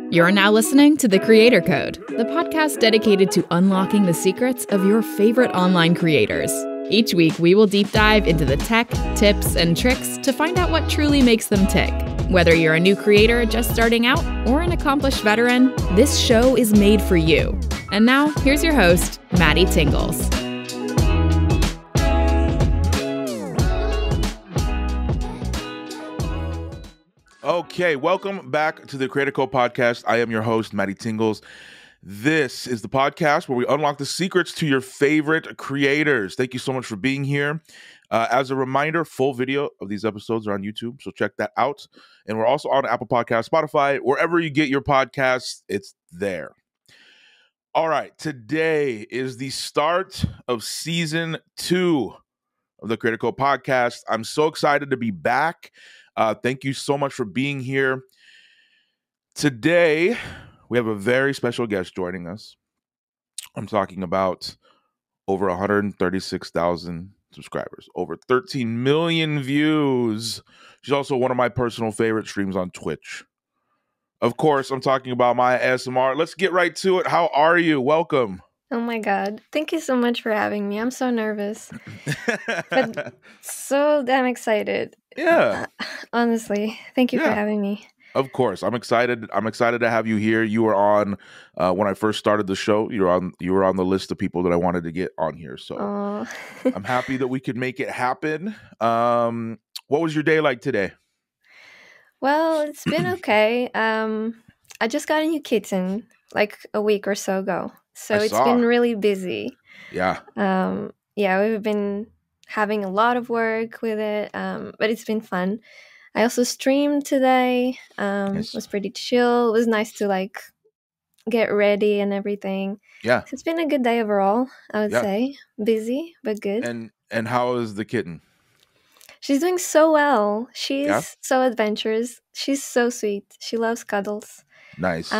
You're now listening to The Creator Code, the podcast dedicated to unlocking the secrets of your favorite online creators. Each week, we will deep dive into the tech, tips, and tricks to find out what truly makes them tick. Whether you're a new creator just starting out or an accomplished veteran, this show is made for you. And now, here's your host, MattyTingles. Okay, welcome back to the Creator Code podcast. I am your host, MattyTingles. This is the podcast where we unlock the secrets to your favorite creators. Thank you so much for being here. As a reminder, full video of these episodes are on YouTube, so check that out. And we're also on Apple Podcasts, Spotify, wherever you get your podcasts, it's there. All right, today is the start of season 2 of the Creator Code podcast. I'm so excited to be back. Thank you so much for being here. Today, we have a very special guest joining us. I'm talking about over 136,000 subscribers, over 13 million views. She's also one of my personal favorite streams on Twitch. Of course, I'm talking about my ASMR. Let's get right to it. How are you? Welcome. Oh my God. Thank you so much for having me. I'm so nervous, but so damn excited. Yeah. Honestly, thank you for having me. Of course. I'm excited. I'm excited to have you here. You were on when I first started the show. You were on the list of people that I wanted to get on here. So I'm happy that we could make it happen. What was your day like today? Well, it's been okay. I just got a new kitten like a week or so ago. So it's been really busy. Yeah. We've been having a lot of work with it, but it's been fun. I also streamed today. Nice. It was pretty chill. It was nice to like get ready and everything. Yeah. So it's been a good day overall, I would say. Busy, but good. And how is the kitten? She's doing so well. She's so adventurous. She's so sweet. She loves cuddles. Nice.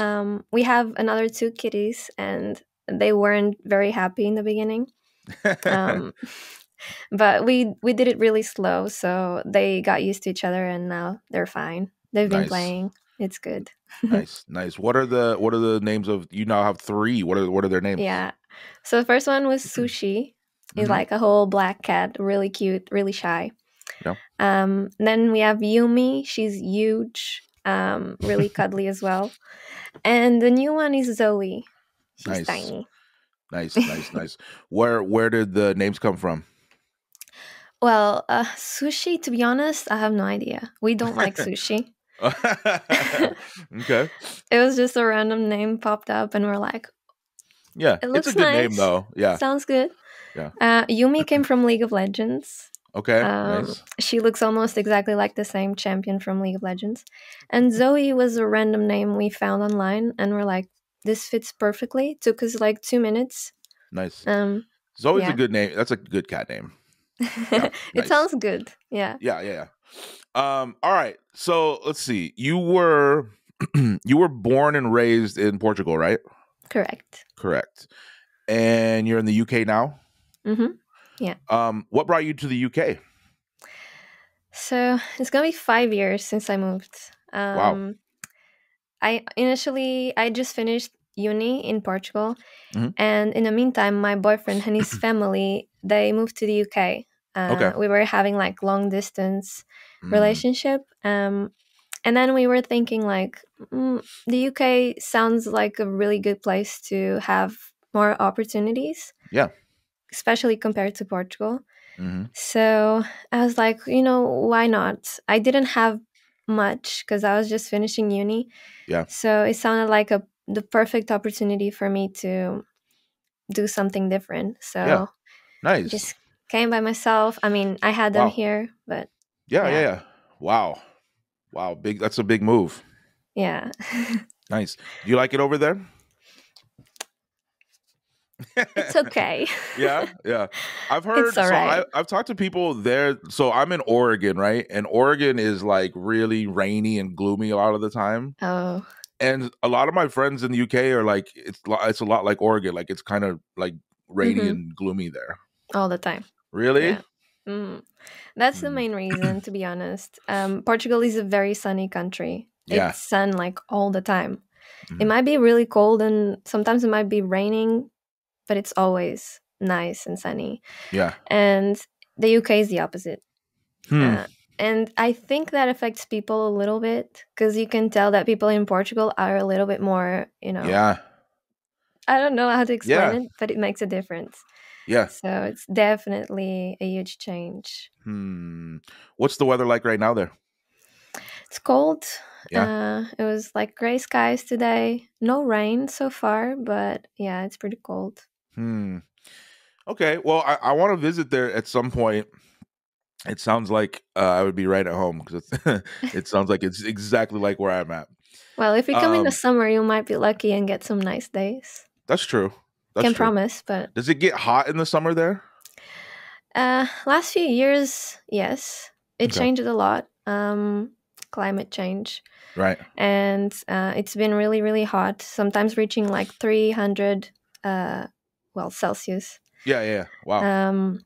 We have another 2 kitties, and they weren't very happy in the beginning. But we did it really slow, so they got used to each other, and now they're fine. They've been playing. It's good. Nice. What are the names of? You now have 3. What are their names? Yeah. So the first one was Sushi. He's like a whole black cat, really cute, really shy. Yeah. Then we have Yumi. She's huge, really cuddly as well. And the new one is Zoe. She's tiny. Nice. Where did the names come from? Well, Sushi, to be honest, I have no idea. We don't like sushi. Okay. It was just a random name popped up, and we're like, yeah, it looks it's a good nice. name though. Yeah. Sounds good. Yeah. Yumi came from League of Legends. Okay, nice. She looks almost exactly like the same champion from League of Legends. And Zoe was a random name we found online, and we're like, this fits perfectly. It took us like 2 minutes. Nice. Zoe's a good name. That's a good cat name. Yeah, it sounds good. Yeah. Yeah. All right. So let's see. You were born and raised in Portugal, right? Correct. And you're in the UK now? Mm-hmm. Yeah. What brought you to the UK? So it's gonna be 5 years since I moved. Wow. I just finished uni in Portugal, and in the meantime, my boyfriend and his family, they moved to the UK. Okay. We were having like long distance relationship, and then we were thinking like, the UK sounds like a really good place to have more opportunities. Yeah. Especially compared to Portugal. Mm-hmm. So I was like, why not? I didn't have much because I was just finishing uni. Yeah. So it sounded like the perfect opportunity for me to do something different. So nice. Just came by myself. I mean, I had them here, but yeah. Wow. Big. That's a big move. Yeah. Nice. Do you like it over there? It's okay. Yeah. I've heard. It's all right. I've talked to people there. So I'm in Oregon, right? And Oregon is like really rainy and gloomy a lot of the time. Oh. And a lot of my friends in the UK are like, it's a lot like Oregon. Like it's kind of like rainy and gloomy there all the time. Really? Yeah. That's the Mm. main reason, to be honest. Portugal is a very sunny country. Yeah. It's sun like all the time. It Mhm. might be really cold and sometimes it might be raining, but it's always nice and sunny. Yeah. And the UK is the opposite. Hmm. And I think that affects people a little bit because you can tell that people in Portugal are a little bit more, Yeah. I don't know how to explain Yeah. it, but it makes a difference. Yeah. So it's definitely a huge change. What's the weather like right now there? It's cold. Yeah. It was like gray skies today. No rain so far, but yeah, it's pretty cold. Okay. Well, I want to visit there at some point. It sounds like I would be right at home because it sounds like it's exactly like where I'm at. Well, if you come in the Um, summer, you might be lucky and get some nice days. that's true. That's Can true. promise, but Does it get hot in the summer there? last few years, yes, it Okay. changed a lot. Climate change, Right. and it's been really, really hot. Sometimes reaching like 300, Celsius. Yeah. Yeah. Wow.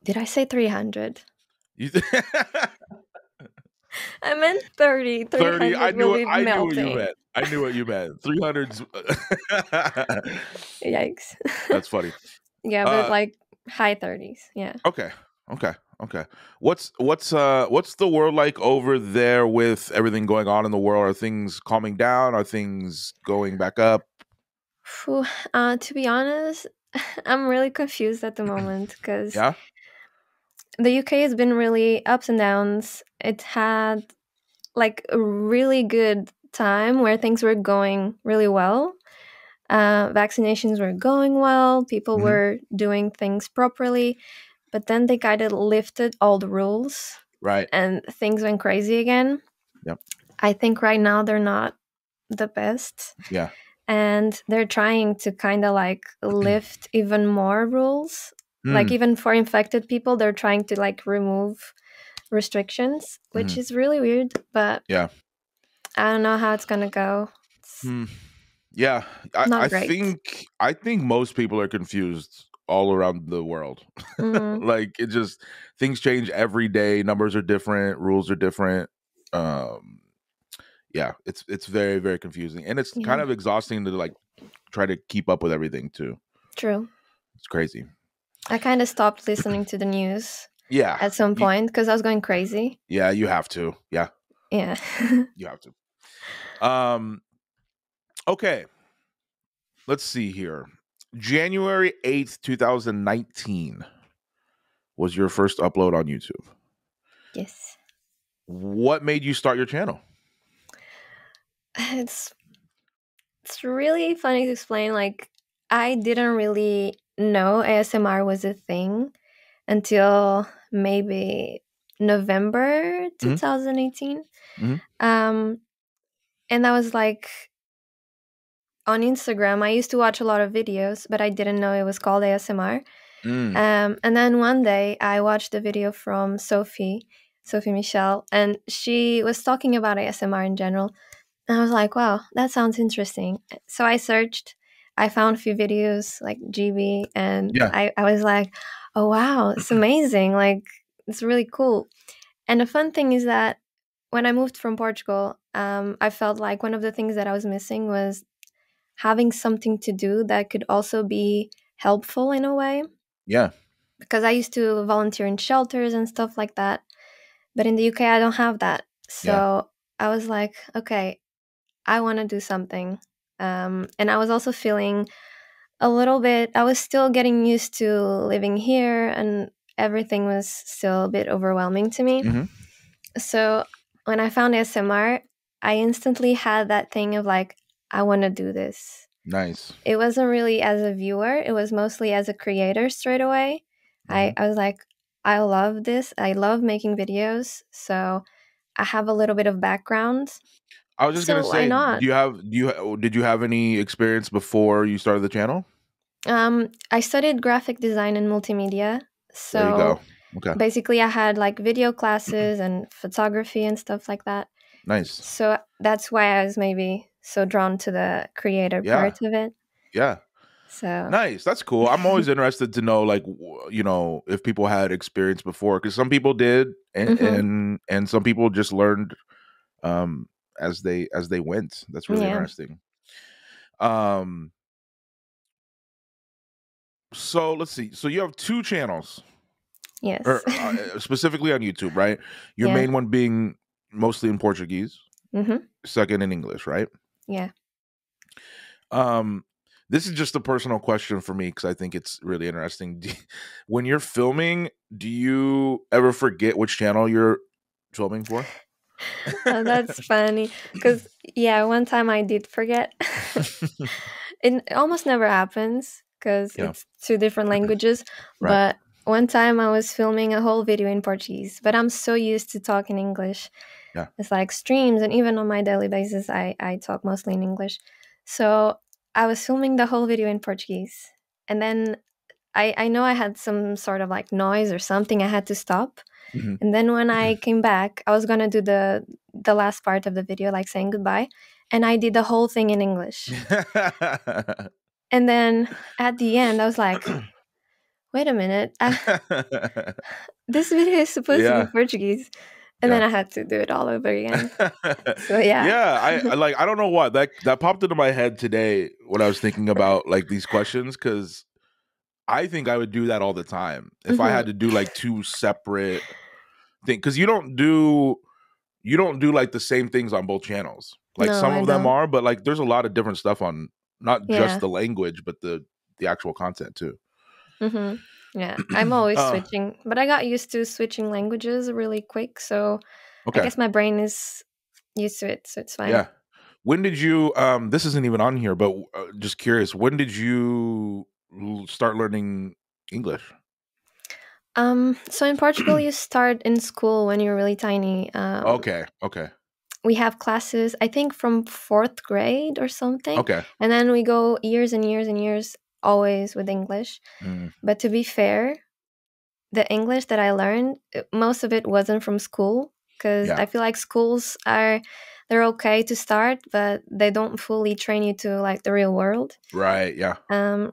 Did I say 300? You I meant 30. 30. 300 will be I knew what you melting. meant. I knew what you meant. 300's Yikes. That's funny. Yeah, but like high 30s. Yeah. Okay. Okay. What's the world like over there with everything going on in the world? Are things calming down? Are things going back up? Phew, to be honest, I'm really confused at the moment because Yeah. the UK has been really ups and downs. It had like a really good time where things were going really well. Vaccinations were going well. People Mhm. were doing things properly. But then they kind of lifted all the rules Right. and things went crazy again. Yep. I think right now they're not the best. Yeah. And they're trying to kind of like lift even more rules. Like Mm. even for infected people, they're trying to like remove restrictions, which is really weird, but Yeah. I don't know how it's going to go. It's Yeah. not I great. think most people are confused all around the world. Mhm. Like it just things change every day. Numbers are different. Rules are different. Yeah, it's very, very confusing. And it's kind Yeah, of exhausting to like try to keep up with everything too. true. It's crazy. I kind of stopped listening to the news Yeah. at some You, point because I was going crazy. yeah, you have to. Yeah, Yeah. you have to. Okay. Let's see here. January 8th, 2019 was your first upload on YouTube. Yes. What made you start your channel? It's really funny to explain. Like, I didn't really know ASMR was a thing until maybe November Mhm. 2018. Mhm. And I was like on Instagram. I used to watch a lot of videos, but I didn't know it was called ASMR. Mm. And then one day I watched a video from Sophie Michelle, and she was talking about ASMR in general. And I was like, wow, that sounds interesting. So I searched, I found a few videos like GB, and Yeah. I was like, oh, wow, it's amazing. Like, it's really cool. And the fun thing is that when I moved from Portugal, I felt like one of the things that I was missing was having something to do that could also be helpful in a way. Yeah. Because I used to volunteer in shelters and stuff like that. But in the UK, I don't have that. Yeah. So I was like, okay, I want to do something. And I was also feeling a little bit, I was still getting used to living here and everything was still a bit overwhelming to me. Mhm. So when I found ASMR, I instantly had that thing of like, I want to do this. Nice. It wasn't really as a viewer, it was mostly as a creator straight away. I was like, I love this. I love making videos. So I have a little bit of background. I was just gonna So why say, not? did you have any experience before you started the channel? I studied graphic design and multimedia. There you go. So Okay. basically, I had like video classes and photography and stuff like that. Nice. So that's why I was maybe so drawn to the creator Yeah. part of it. Yeah. So Nice. That's cool. I'm always interested to know, like, if people had experience before, because some people did, and, hmm and some people just learned um as they went. That's really yeah, interesting. Um, so let's see. So you have two channels, or yes, specifically on YouTube, right? Your yeah, main one being mostly in Portuguese, hmm second in English, right? yeah. Um, this is just a personal question for me because I think it's really interesting. When you're filming, do you ever forget which channel you're filming for? Oh, that's funny. Because, yeah, one time I did forget. It almost never happens because Yeah, it's two different languages. right. But one time I was filming a whole video in Portuguese, but I'm so used to talking English. Yeah. It's like streams, and even on my daily basis, I talk mostly in English. So I was filming the whole video in Portuguese. And then I know I had some sort of like noise or something I had to stop. Mhm. And then when I came back, I was gonna do the last part of the video, like saying goodbye, and I did the whole thing in English. And then at the end, I was like, "Wait a minute, this video is supposed to be Yeah, Portuguese," and then yeah. I had to do it all over again. So yeah, Yeah, I like, I don't know why that popped into my head today when I was thinking about like these questions, because I think I would do that all the time if I hmm had to do like two separate things, because you don't do like the same things on both channels. Like no, some I of them don't. are, but like there's a lot of different stuff on not just Yeah, the language, but the actual content too. hmm yeah. I'm always uh switching, but I got used to switching languages really quick, so I okay. guess my brain is used to it, so it's fine. Yeah. When did you this isn't even on here, but just curious, when did you start learning English? So in Portugal, you start in school when you're really tiny. Okay. Okay. We have classes, I think, from fourth grade or something, Okay. and then we go years and years and years always with English. Mm, But to be fair, the English that I learned, most of it wasn't from school because yeah. I feel like schools are they're okay to start, but they don't fully train you to like the real world. Right. Yeah. Um,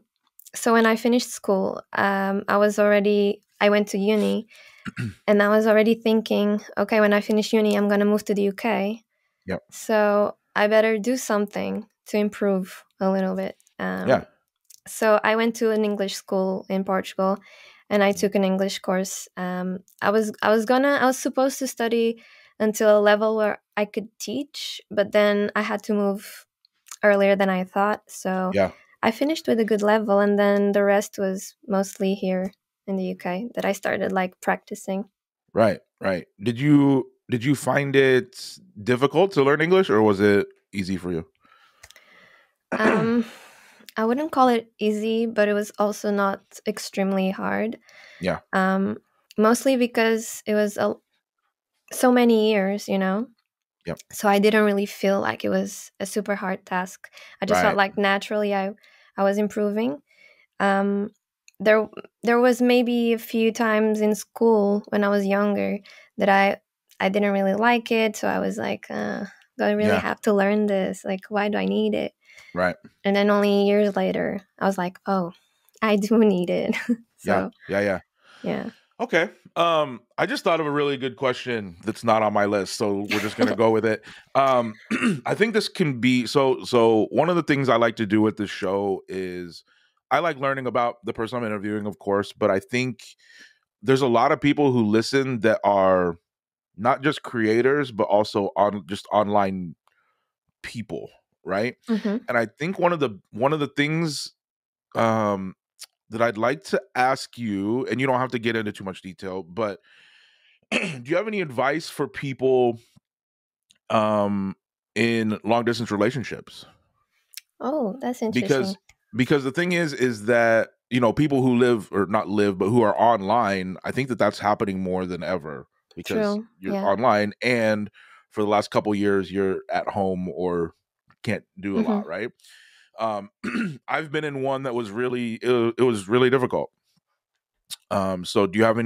so when I finished school, I went to uni. And I was already thinking, okay, when I finish uni, I'm going to move to the UK. Yep. So I better do something to improve a little bit. Yeah. So I went to an English school in Portugal, and I took an English course. I was supposed to study until a level where I could teach, but then I had to move earlier than I thought. So Yeah. I finished with a good level, and then the rest was mostly here in the UK that I started like practicing. Right. Right. Did you find it difficult to learn English, or was it easy for you? Um, I wouldn't call it easy, but it was also not extremely hard. Yeah. Um, Mostly because it was so many years, you know. Yep. So I didn't really feel like it was a super hard task. I just felt Right. like naturally I was improving. Um, there there was maybe a few times in school when I was younger that I didn't really like it. So I was like, do I really Yeah. have to learn this? Like, why do I need it? Right. And then only years later, I was like, oh, I do need it. Yeah. So Yeah. Yeah. yeah. Okay. I just thought of a really good question that's not on my list, so we're just gonna go with it. I think this can be so one of the things I like to do with this show is I like learning about the person I'm interviewing, of course, but I think there's a lot of people who listen that are not just creators, but also on just online people, right? hmm And I think one of the things um that I'd like to ask you, and you don't have to get into too much detail, but do you have any advice for people um in long distance relationships? Oh, that's Because interesting. the thing is that, people who live, or not live, but who are online, I think that that's happening more than ever because True. you're Yeah. online, and for the last couple years you're at home or can't do a hmm lot, right? um I've been in one that was really, it was really difficult. So do you have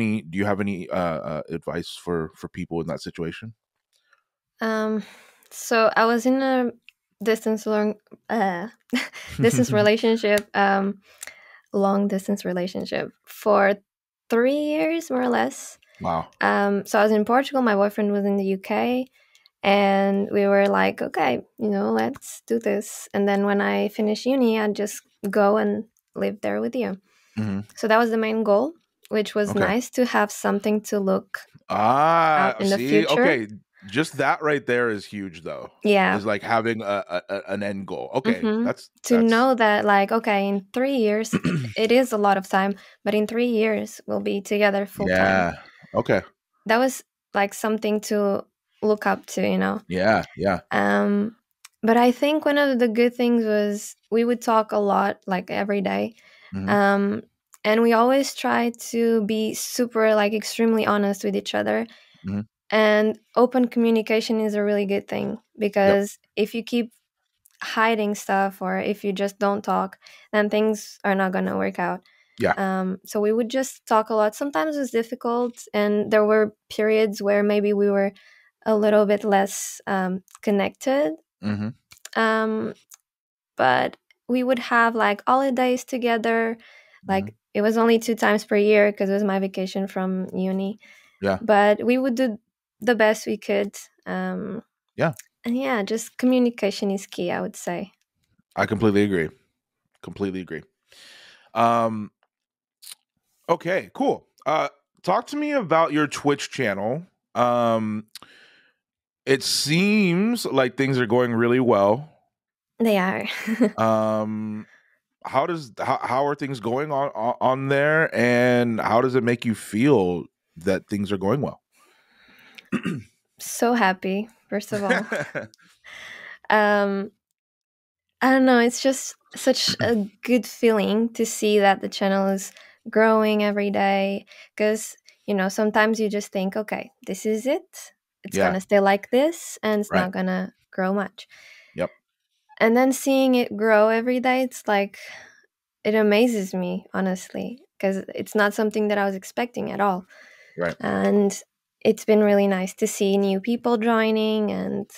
any advice for people in that situation? Um, so I was in a distance long distance relationship, long distance relationship for 3 years more or less. Wow. So I was in Portugal, my boyfriend was in the UK, and we were like, okay, let's do this. And then when I finish uni, I'd just go and live there with you. Hmm. So that was the main goal, which was Okay. nice to have something to look Ah, out in the see, future. okay, just that right there is huge, though. Yeah. Is like having an end goal. Okay, Mm-hmm. that's To know that, like, okay, in 3 years, it is a lot of time, but in 3 years, we'll be together full time. Yeah. Okay. That was like something to look up to, Yeah. Yeah. But I think one of the good things was we would talk a lot, like every day. Hmm. And we always try to be super, like, extremely honest with each other. Hmm. And open communication is a really good thing, Yep. because if you keep hiding stuff or if you just don't talk, then things are not going to work out. Yeah. So we would just talk a lot. Sometimes it was difficult, and there were periods where maybe we were a little bit less connected. Hmm. But we would have like holidays together. Like, it was only 2 times per year because it was my vacation from uni. Yeah. But we would do the best we could. Yeah. And yeah, just communication is key, I would say. I completely agree. Completely agree. Okay, cool. Talk to me about your Twitch channel. It seems like things are going really well. They are. How are things going on there, and how does it make you feel that things are going well? So happy, first of all. I don't know, it's just such a good feeling to see that the channel is growing every day, because sometimes you just think, okay, this is it, it's Yeah. gonna stay like this, and it's Right. not gonna grow much. Yep. And then seeing it grow every day, it's like, it amazes me, honestly, because it's not something that I was expecting at all. Right. And it's been really nice to see new people joining, and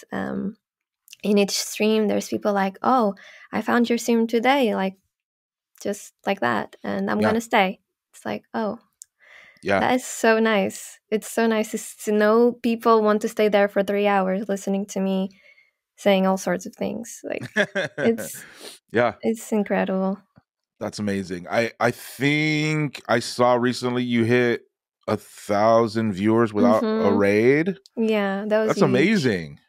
in each stream there's people like, oh, I found your stream today, like, just like that, and I'm Yeah. gonna stay. It's like, oh, Yeah. that is so nice. It's so nice to know people want to stay there for 3 hours listening to me saying all sorts of things. Like, it's Yeah. it's incredible. That's amazing. I think I saw recently you hit 1,000 viewers without a raid. Yeah, that was That's huge. amazing.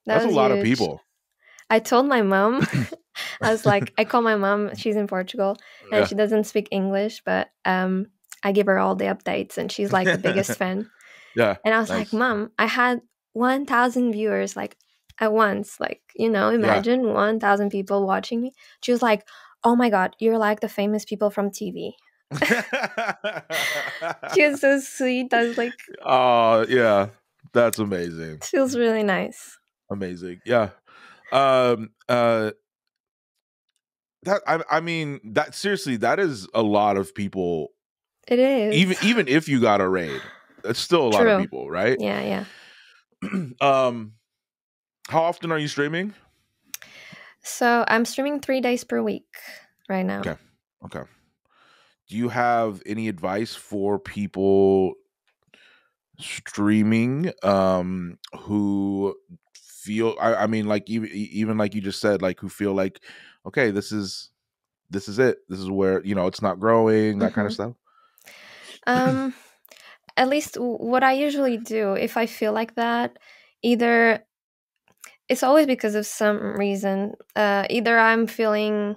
That That's a was lot of huge. people. I told my mom, I was like, I call my mom, she's in Portugal, and Yeah. she doesn't speak English, but I give her all the updates, and she's like the biggest fan. Yeah. And I was Nice. like, Mom, I had 1,000 viewers, like, at once. Like, imagine 1,000 people watching me. She was like, oh my God, you're like the famous people from TV. She was so sweet. I was like, oh, yeah. That's amazing. it feels really nice. Amazing. Yeah. That I mean, that seriously, that is a lot of people. It is. Even if you got a raid, that's still a lot of people, right? Yeah. How often are you streaming? So I'm streaming 3 days per week right now. Okay. Do you have any advice for people streaming who feel I mean, like, even like you just said, like, who feel like, okay, this is it, this is where it's not growing, that kind of stuff? At least what I usually do, if I feel like that, either it's always because of some reason, either I'm feeling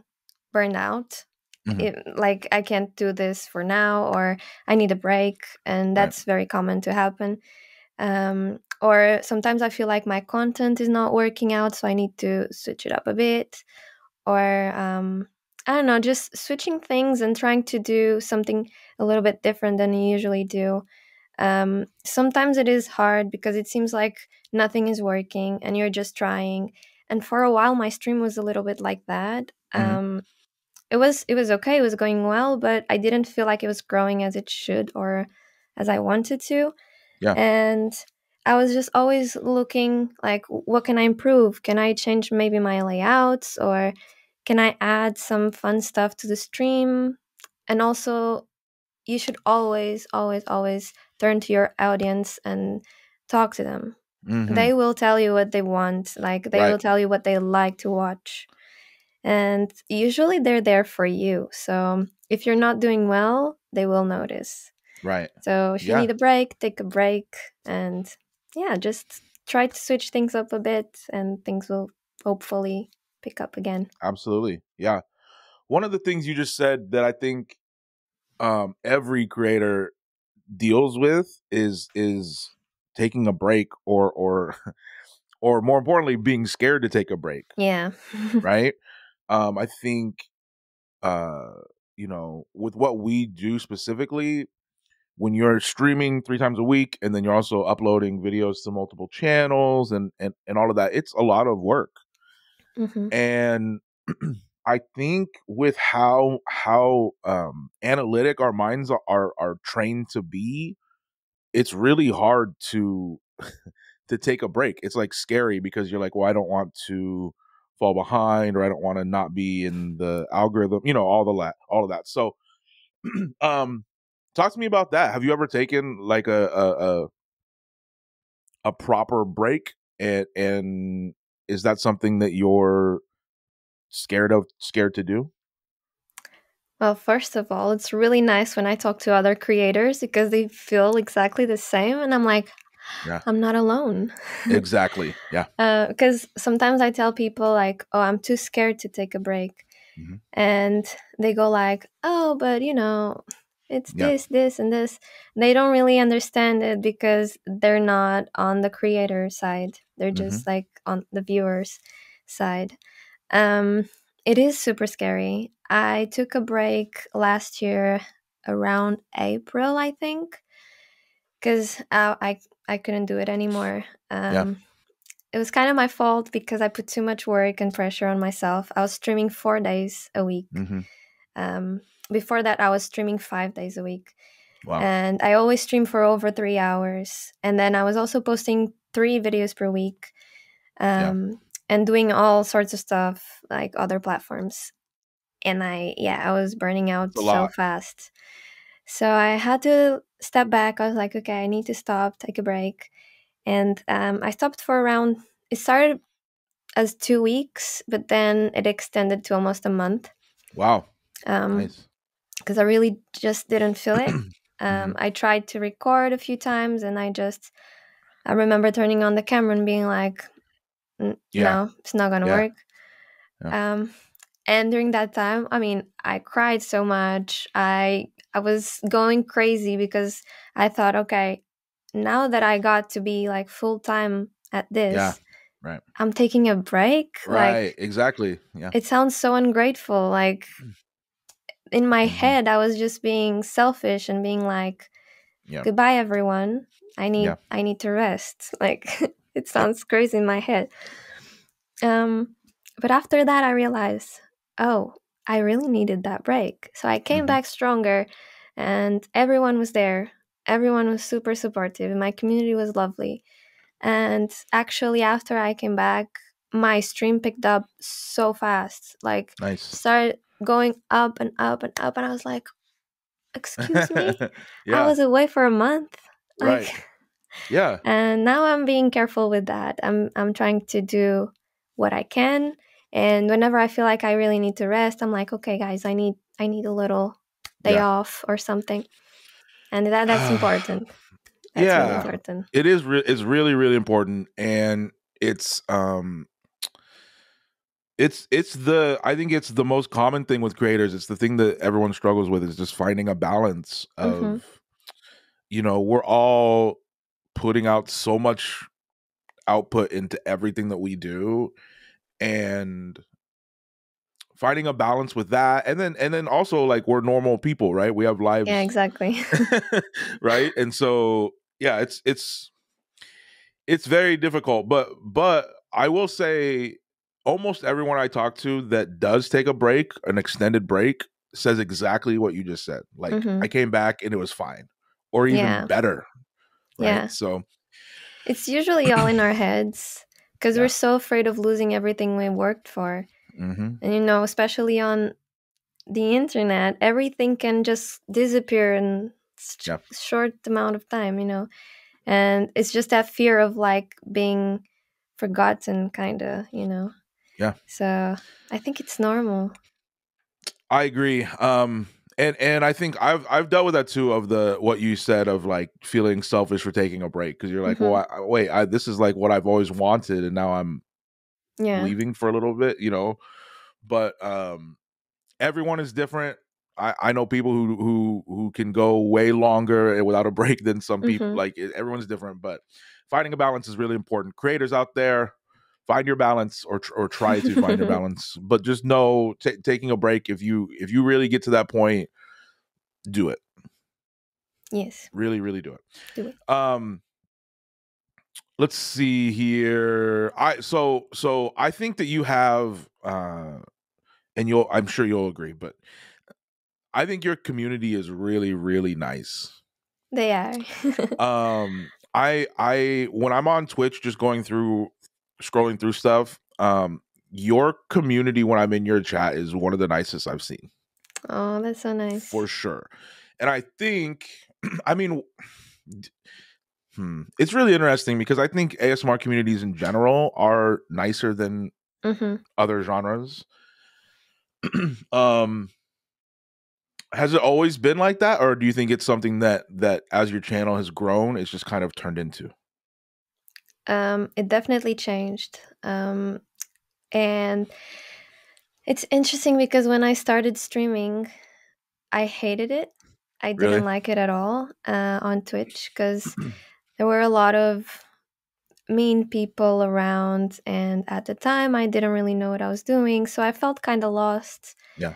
burned out, like I can't do this for now, or I need a break, and that's very common to happen. Or sometimes I feel like my content is not working out, so I need to switch it up a bit. Or I don't know, just switching things and trying to do something a little bit different than you usually do. Sometimes it is hard because it seems like nothing is working and you're just trying. And for a while, my stream was a little bit like that. It was okay. It was going well, but I didn't feel like it was growing as it should or as I wanted to. Yeah. And I was just always looking like, what can I improve? Can I change maybe my layouts, or can I add some fun stuff to the stream? And also, you should always, always, always turn to your audience and talk to them. They will tell you what they want. Like, they will tell you what they like to watch. And usually they're there for you. So if you're not doing well, they will notice. Right. So if you need a break, take a break. And yeah, just try to switch things up a bit, and things will hopefully pick up again. Absolutely. Yeah. One of the things you just said that I think every creator deals with is taking a break, or or more importantly, being scared to take a break. Yeah. Right. I think you know, with what we do specifically, when you're streaming 3 times a week and then you're also uploading videos to multiple channels and all of that, it's a lot of work. And I think with how analytic our minds are trained to be, it's really hard to to take a break. It's like scary because you're like, well, I don't want to fall behind, or I don't want to not be in the algorithm, you know, all of that. So talk to me about that. Have you ever taken like a proper break, and is that something that you're scared to do? Well, first of all, it's really nice when I talk to other creators because they feel exactly the same. And I'm like, I'm not alone. Exactly. Yeah. Because sometimes I tell people like, oh, I'm too scared to take a break. And they go like, oh, but you know, it's this, and this. They don't really understand it because they're not on the creator side. They're just like on the viewer's side. It is super scary. I took a break last year around April, I think, because I couldn't do it anymore. It was kind of my fault because I put too much work and pressure on myself. I was streaming 4 days a week. Before that, I was streaming 5 days a week. Wow. And I always stream for over 3 hours. And then I was also posting 3 videos per week. And doing all sorts of stuff like other platforms. And I was burning out so fast. So I had to step back. I was like, okay, I need to stop, take a break. And I stopped for around, it started as 2 weeks, but then it extended to almost a month. Wow. Nice. Because I really just didn't feel it. I tried to record a few times, and I remember turning on the camera and being like, no, it's not going to work. And during that time, I mean, I cried so much. I was going crazy because I thought, okay, now that I got to be like full time at this, I'm taking a break. Right. Like, exactly. Yeah. It sounds so ungrateful. Like in my head, I was just being selfish and being like, goodbye, everyone. I need to rest. Like it sounds crazy in my head. But after that, I realized, oh, I really needed that break. So I came back stronger, and everyone was there. Everyone was super supportive. My community was lovely. And actually, after I came back, my stream picked up so fast. Like, started going up and up and up. And I was like, excuse me? I was away for a month. Like, And now I'm being careful with that. I'm trying to do what I can. And whenever I feel like I really need to rest, I'm like, okay, guys, I need a little day off or something. And that's important. That's really important. It is. It's really, really important, and it's I think it's the most common thing with creators. It's the thing that everyone struggles with, is just finding a balance of, you know, we're all putting out so much output into everything that we do, and finding a balance with that. And then also, like, we're normal people, right? We have lives. Yeah, exactly. Right. And so, yeah, it's very difficult, but I will say almost everyone I talk to that does take a break, an extended break, says exactly what you just said. Like, I came back and it was fine, or even better. Right. So It's usually all in our heads because Yeah. we're so afraid of losing everything we worked for. Mm-hmm. And, especially on the internet, everything can just disappear in Yeah. short amount of time. And it's just that fear of like being forgotten, kind of. Yeah. So I think it's normal. I agree. And I think I've dealt with that too, of what you said of like feeling selfish for taking a break, because you're like, well, wait, this is like what I've always wanted, and now I'm Yeah. leaving for a little bit, But everyone is different. I know people who can go way longer without a break than some people. Like everyone's different, but finding a balance is really important. Creators out there, find your balance, or try to find your balance. But just know, taking a break, if you really get to that point, do it. Yes. Really, really do it. Do it. Let's see here. So I think that you have, and I'm sure you'll agree, but I think your community is really, really nice. They are. I when I'm on Twitch, just scrolling through stuff, your community when I'm in your chat is one of the nicest I've seen. Oh, that's so nice. For sure. And I think, I mean, it's really interesting because I think ASMR communities in general are nicer than other genres. Has it always been like that, or do you think it's something that as your channel has grown, it's just kind of turned into? It definitely changed. And it's interesting because when I started streaming, I hated it. I Really? didn't like it at all on Twitch because there were a lot of mean people around, and at the time I didn't really know what I was doing, so I felt kind of lost. Yeah.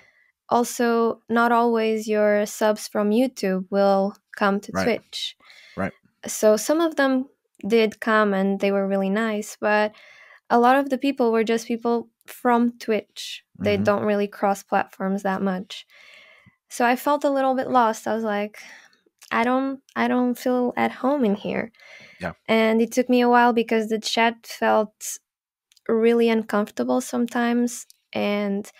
Also, not always your subs from YouTube will come to Right. Twitch. Right. So some of them did come and they were really nice, but a lot of the people were just people from Twitch. They don't really cross platforms that much. So I felt a little bit lost. I was like, I don't feel at home in here. Yeah. And it took me a while because the chat felt really uncomfortable sometimes, and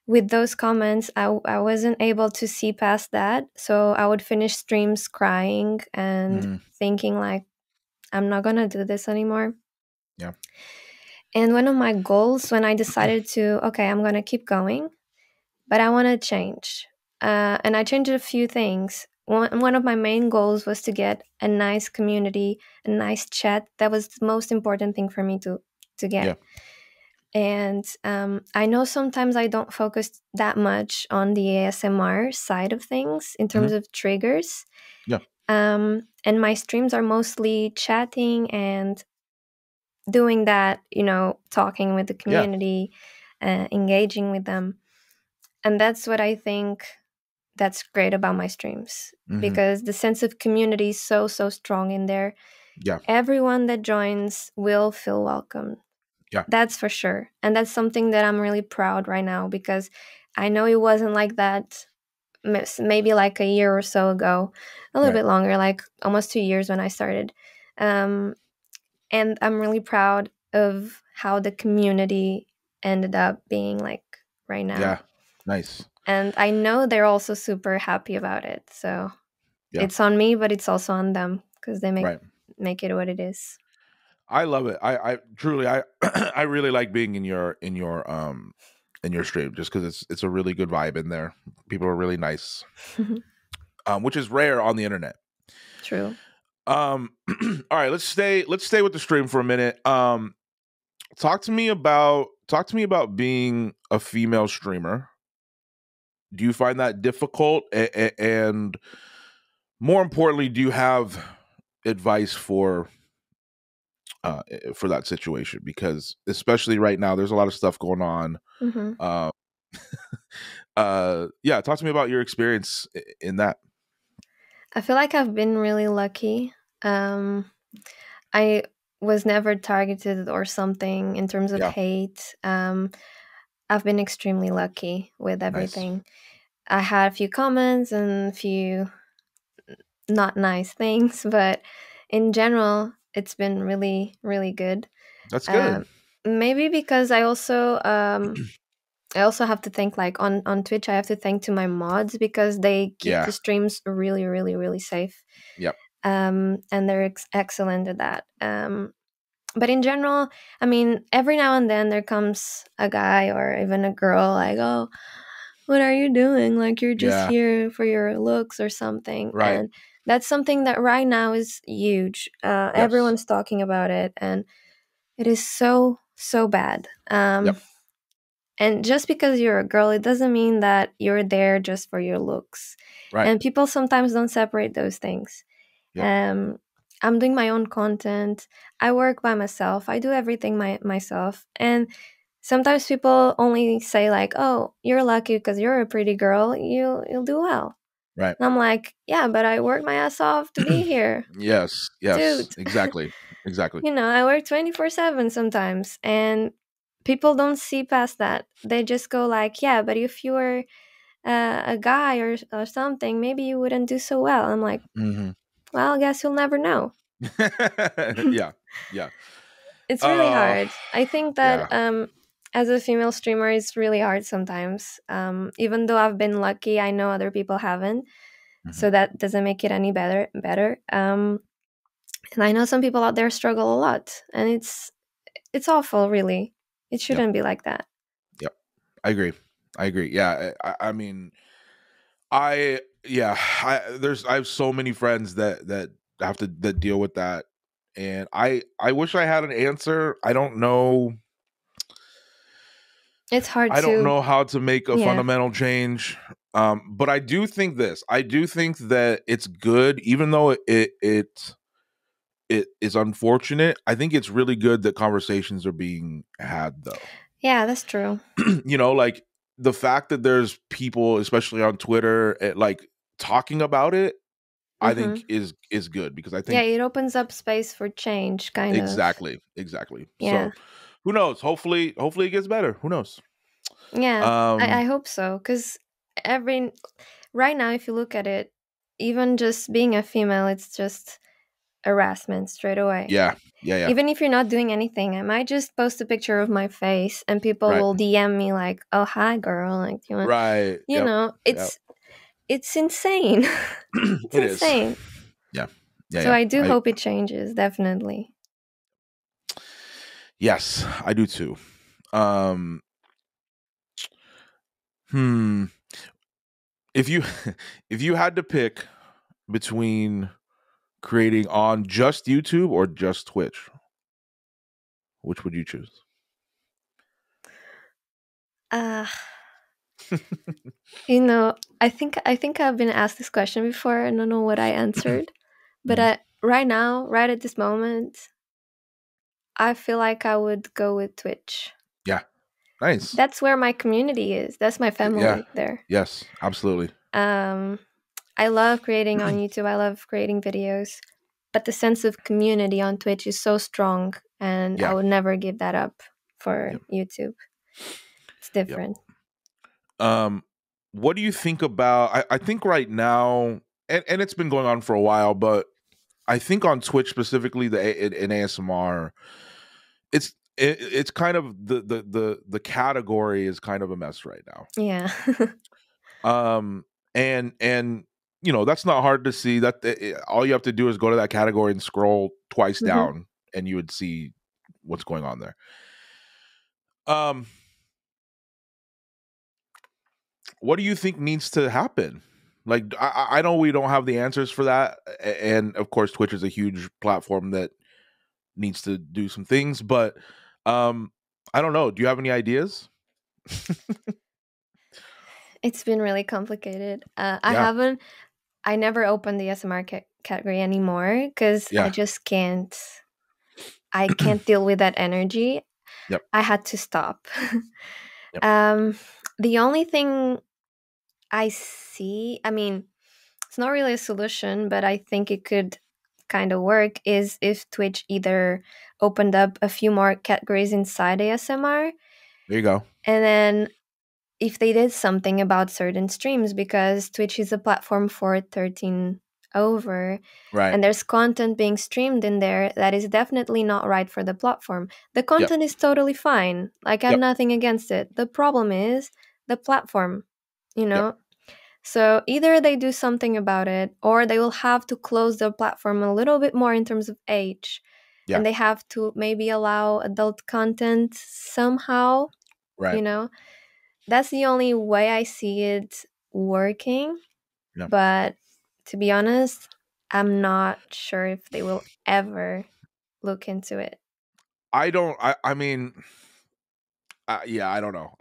with those comments I wasn't able to see past that, so I would finish streams crying and thinking like, I'm not gonna do this anymore. Yeah. And one of my goals when I decided to, okay, I'm gonna keep going, but I want to change, and I changed a few things. One of my main goals was to get a nice community, a nice chat. That was the most important thing for me to get. Yeah. And I know sometimes I don't focus that much on the ASMR side of things in terms of triggers. Yeah. And my streams are mostly chatting and doing that, talking with the community, engaging with them. And that's what I think that's great about my streams, because the sense of community is so strong in there. Yeah. Everyone that joins will feel welcome. Yeah. That's for sure. And that's something that I'm really proud right now, because I know it wasn't like that maybe like a year or so ago, a little bit longer, like almost 2 years when I started. And I'm really proud of how the community ended up being like right now. Yeah. Nice. And I know they're also super happy about it. So it's on me, but it's also on them because they make it what it is. I love it. I truly, I really like being in your stream, just because it's a really good vibe in there. People are really nice, which is rare on the internet. True. All right, let's stay with the stream for a minute. Talk to me about being a female streamer. Do you find that difficult? And more importantly, do you have advice for that situation? Because especially right now, there's a lot of stuff going on. Yeah, talk to me about your experience in that. I feel like I've been really lucky. I was never targeted or something in terms of hate. I've been extremely lucky with everything. Nice. I had a few comments and a few not nice things, but in general, it's been really, really good. That's good. Maybe because I also have to thank, like, on Twitch, I have to thank to my mods because they keep Yeah. the streams really, really, really safe. Yep. And they're excellent at that. But in general, I mean, every now and then there comes a guy or even a girl like, oh, what are you doing? Like, you're just Yeah. here for your looks or something. Right. And that's something that right now is huge. Yes. Everyone's talking about it, and it is so, so bad. Yep. And just because you're a girl, it doesn't mean that you're there just for your looks. Right. And people sometimes don't separate those things. Yep. I'm doing my own content. I work by myself. I do everything myself. And sometimes people only say like, "Oh, you're lucky because you're a pretty girl. You'll do well." Right. And I'm like, "Yeah, but I work my ass off to be here." Yes. Dude. Exactly. Exactly. I work 24/7 sometimes, and people don't see past that. They just go like, "Yeah, but if you were a guy or something, maybe you wouldn't do so well." I'm like, Mm-hmm. well, I guess you'll never know. Yeah. It's really hard. I think that Yeah. as a female streamer, it's really hard sometimes. Even though I've been lucky, I know other people haven't, so that doesn't make it any better. And I know some people out there struggle a lot, and it's awful. Really, it shouldn't be like that. Yep. I agree. Yeah. I mean, I have so many friends that have to that deal with that, and I wish I had an answer. I don't know. It's hard I don't to know how to make a Yeah. fundamental change. But I do think this. I do think that it's good, even though it is unfortunate. I think it's really good that conversations are being had, though. Yeah, that's true. Like the fact that there's people, especially on Twitter, like talking about it, I think is good, because I Yeah, think it opens up space for change, kind of. exactly. Yeah. So who knows? Hopefully it gets better. Who knows? Yeah, I hope so, because right now, if you look at it, even just being a female, it's just harassment straight away. Yeah. Even if you're not doing anything, I might just post a picture of my face and people Right. will DM me like, "Oh, hi, girl." Like, do you want, Right. it's insane. It's It is. insane. Yeah. So I do hope it changes, definitely. Yes, I do too. If you had to pick between creating on just YouTube or just Twitch, which would you choose? I think I've been asked this question before. I don't know what I answered, but right now, right at this moment, I feel like I would go with Twitch. Yeah, nice. That's where my community is. That's my family there. Yes, absolutely. I love creating on YouTube. I love creating videos, but the sense of community on Twitch is so strong, and I would never give that up for YouTube. It's different. What do you think about? I think right now, and it's been going on for a while, but I think on Twitch specifically, in ASMR, it's kind of the category is kind of a mess right now. Yeah. And that's not hard to see. That all you have to do is go to that category and scroll twice down, and you would see what's going on there. What do you think needs to happen? Like, I know we don't have the answers for that, and of course, Twitch is a huge platform that needs to do some things, but I don't know. Do you have any ideas? It's been really complicated. I never opened the ASMR category anymore because I just can't. I can't deal with that energy. Yep. I had to stop. The only thing I see, I mean, it's not really a solution, but I think it could kind of work, is if Twitch either opened up a few more categories inside ASMR. There you go. And then if they did something about certain streams, because Twitch is a platform for 13 over, Right. and there's content being streamed in there that is definitely not right for the platform. The Yep. content is totally fine. Like, I have Yep. nothing against it. The problem is the platform, you know? Yep. So either they do something about it, or they will have to close their platform a little bit more in terms of age. Yeah. And they have to maybe allow adult content somehow, Right. you know? That's the only way I see it working. Yeah. But to be honest, I'm not sure if they will ever look into it. I don't. I mean, yeah. I don't know.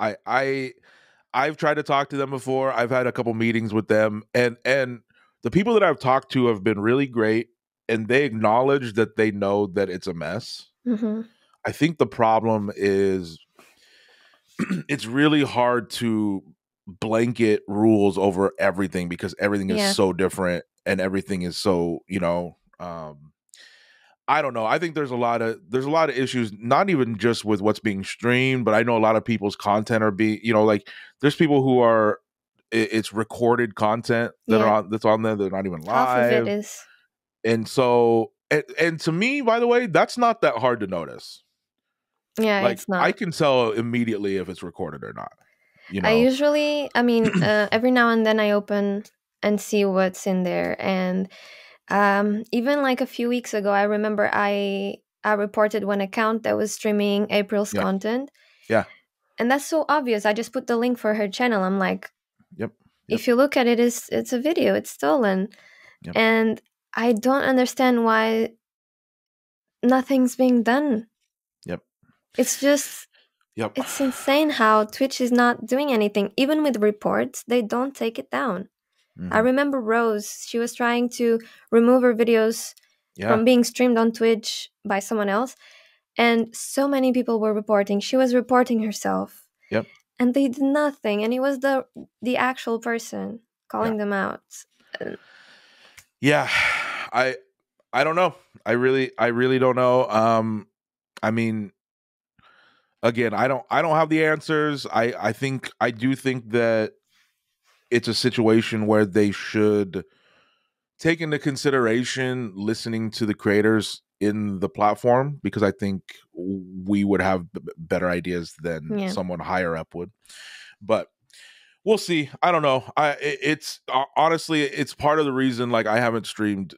I've tried to talk to them before. I've had a couple meetings with them, and the people that I've talked to have been really great, and they acknowledge that they know that it's a mess. Mm-hmm. I think the problem is it's really hard to blanket rules over everything because everything is Yeah. so different and everything is so, I don't know. I think there's a lot of issues, not even just with what's being streamed, but I know a lot of people's content are being, like there's people who are it's recorded content that Yeah. that's on there. They're not even Half of it live. is. And so and to me, by the way, that's not that hard to notice. Yeah, Like it's not. I can tell immediately if it's recorded or not. Every now and then I open and see what's in there. And even like a few weeks ago, I remember I reported one account that was streaming April's Yeah. content. Yeah. And that's so obvious. I just put the link for her channel. I'm like, Yep. if you look at it, it's a video. It's stolen. Yep. And I don't understand why nothing's being done. Yep. It's just, Yep. it's insane how Twitch is not doing anything. Even with reports, they don't take it down. I remember Rose, she was trying to remove her videos from being streamed on Twitch by someone else. And so many people were reporting. She was reporting herself. Yep. And they did nothing. And it was the actual person calling them out. Yeah. I don't know. I really don't know. I mean, again, I don't have the answers. I do think that it's a situation where they should take into consideration listening to the creators in the platform, because I think we would have better ideas than someone higher up would. But we'll see. I don't know. It's honestly, it's part of the reason like I haven't streamed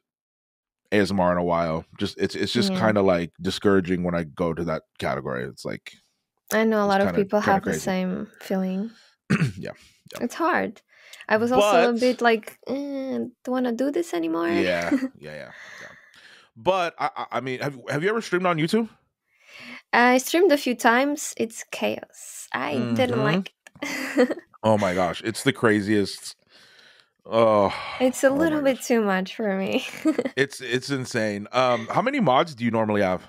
ASMR in a while. It's just kind of like discouraging when I go to that category. It's like I know a lot of people have crazy. the same feeling. Yeah. It's hard. I was also a bit like, don't want to do this anymore. Yeah. But I mean, have you ever streamed on YouTube? I streamed a few times. It's chaos. I didn't like it. Oh my gosh, it's the craziest. Oh, it's a little bit too much for me. It's insane. How many mods do you normally have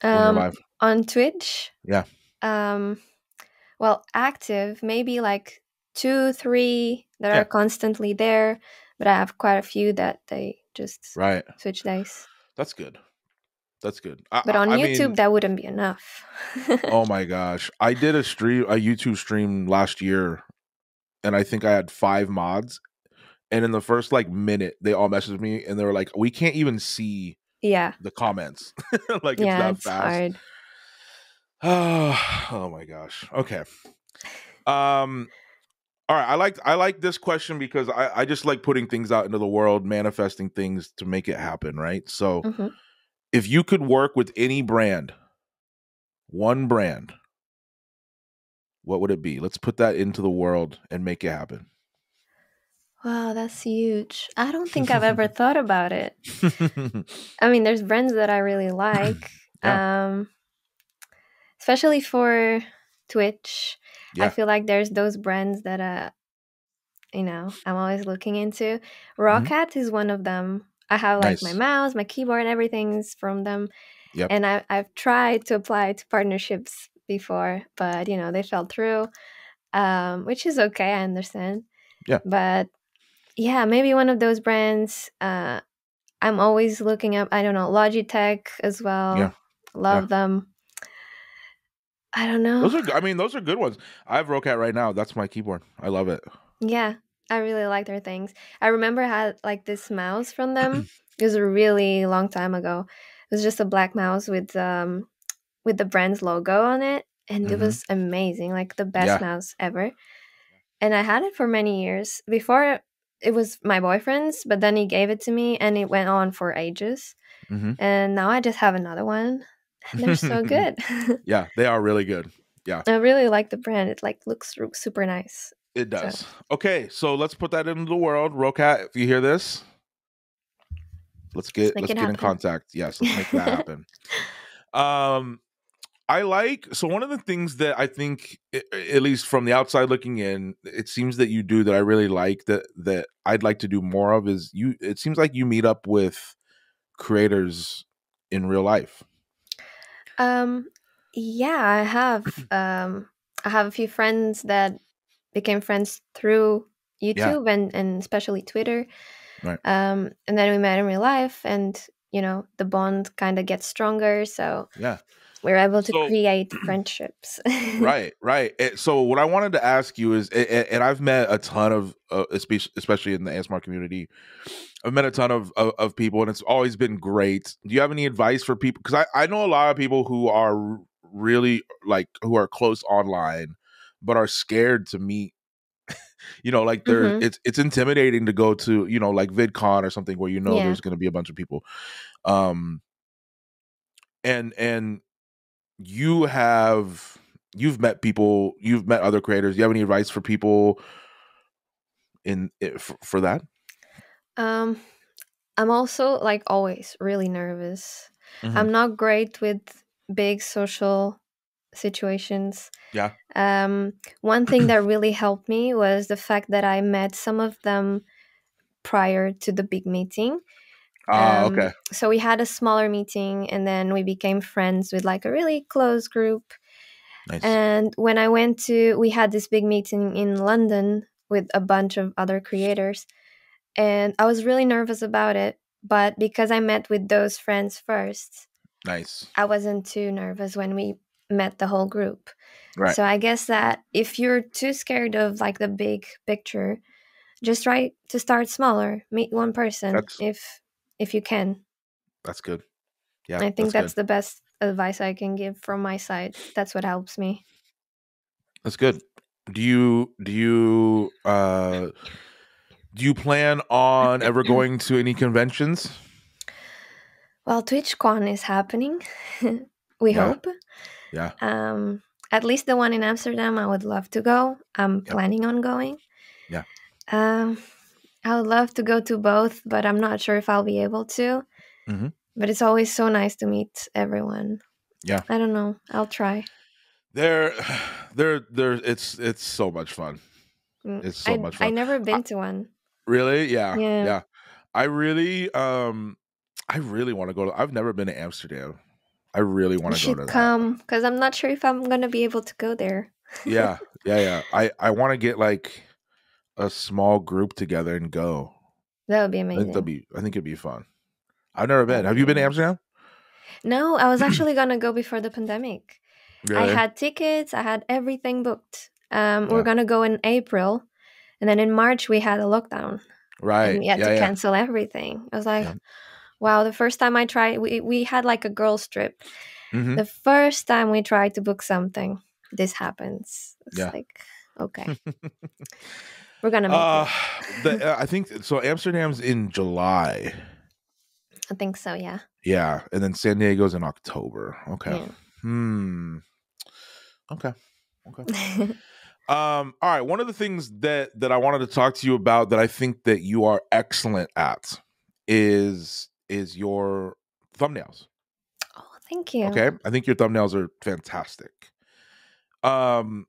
when you're live on Twitch? Yeah. Well, active, maybe like 2, 3 that are constantly there, but I have quite a few that they just switch days. That's good. But on YouTube, that wouldn't be enough. Oh my gosh, I did a YouTube stream last year, and I think I had 5 mods, and in the first like minute, they all messaged me and they were like, "We can't even see the comments." Like it's that fast. Hard. Oh my gosh. Okay. All right, I like this question because I just like putting things out into the world, manifesting things to make it happen, right? So if you could work with any brand, one brand, what would it be? Let's put that into the world and make it happen. Wow, that's huge. I don't think I've ever thought about it. I mean, there's brands that I really like, especially for Twitch. I feel like there's those brands that I'm always looking into. Rocket is one of them. I have like my mouse, my keyboard, everything's from them. And I've tried to apply to partnerships before, but they fell through, which is okay. I understand. But yeah, maybe one of those brands. I'm always looking up. I don't know, Logitech as well. Love them. I don't know. Those are good ones. I have Rocat right now. That's my keyboard. I love it. Yeah. I really like their things. I remember I had like this mouse from them. It was a really long time ago. It was just a black mouse with the brand's logo on it, and it Hmm. was amazing, like the best Yeah. mouse ever. And I had it for many years. Before it was my boyfriend's, but then he gave it to me and it went on for ages. Hmm. And now I just have another one and they're so good. Yeah, they are really good. Yeah, I really like the brand. It like looks super nice. it So does. Okay, so let's put that into the world. Rocat, if you hear this, let's let's get make let's it get in happen. contact. Yes, let's make that happen. Um, I like, so one of the things that I think, at least from the outside looking in, it seems that you do that I really like, that I'd like to do more of, is you. It seems like you meet up with creators in real life. Um yeah, I have a few friends that became friends through Yeah, YouTube and especially Twitter. right. And then we met in real life, and you know the bond kind of gets stronger. So Yeah. we're able to So create friendships. right, right. So what I wanted to ask you is, and I've met a ton of, especially in the ASMR community, I've met a ton of people, and it's always been great. Do you have any advice for people? Because I know a lot of people who are really like, who are close online, but are scared to meet. Like there's, Hmm. it's intimidating to go to, like VidCon or something where Yeah. there's going to be a bunch of people. Um, and you have you've met people, you've met other creators. Do you have any advice for people for that? Um, I'm also like always really nervous. Hmm. I'm not great with big social situations. Yeah. One thing that really helped me was the fact that I met some of them prior to the big meeting. Okay. So we had a smaller meeting and then we became friends with like a really close group. Nice. And when I went to, we had this big meeting in London with a bunch of other creators. And I was really nervous about it. But because I met with those friends first, Nice. I wasn't too nervous when we met the whole group. Right. So I guess that if you're too scared of like the big picture, just try to start smaller. Meet one person That's if you can. that's good. Yeah, I that's think good. that's the best advice I can give from my side. That's what helps me. That's good. Do you plan on ever going to any conventions? Well, TwitchCon is happening. We Yeah. hope. Yeah. Um, at least the one in Amsterdam, I would love to go. I'm Yep. planning on going. Yeah. Um, I would love to go to both, but I'm not sure if I'll be able to. Hmm. But it's always so nice to meet everyone. Yeah. I don't know. I'll try. They're they're it's so much fun. It's so much I fun. never I, been to one. really? Yeah. Yeah. Yeah. I really I really want to go to, I've never been to Amsterdam. I really want You to go should to that. come because I'm not sure if I'm gonna be able to go there. Yeah. Yeah, yeah. I want to get like a small group together and go. That would be amazing. I think it'd be fun. I've never That been. would be Have you really been to nice. Amsterdam? No, I was actually gonna go before the pandemic. I Really? had tickets. I had everything booked. We're Yeah. gonna go in April, and then in March we had a lockdown, and Right. we had Yeah, to yeah. cancel everything. I was like, Yeah. wow. The first time I tried, we had like a girls trip. Hmm. The first time we tried to book something, this happens. It's Yeah. like, okay, we're gonna make it. I think so. Amsterdam's in July. I think so. Yeah. Yeah, and then San Diego's in October. Okay. Yeah. Hmm. Okay. Okay. All right. One of the things that I wanted to talk to you about, that I think that you are excellent at, is your thumbnails. Oh, thank you. Okay. I think your thumbnails are fantastic. Um,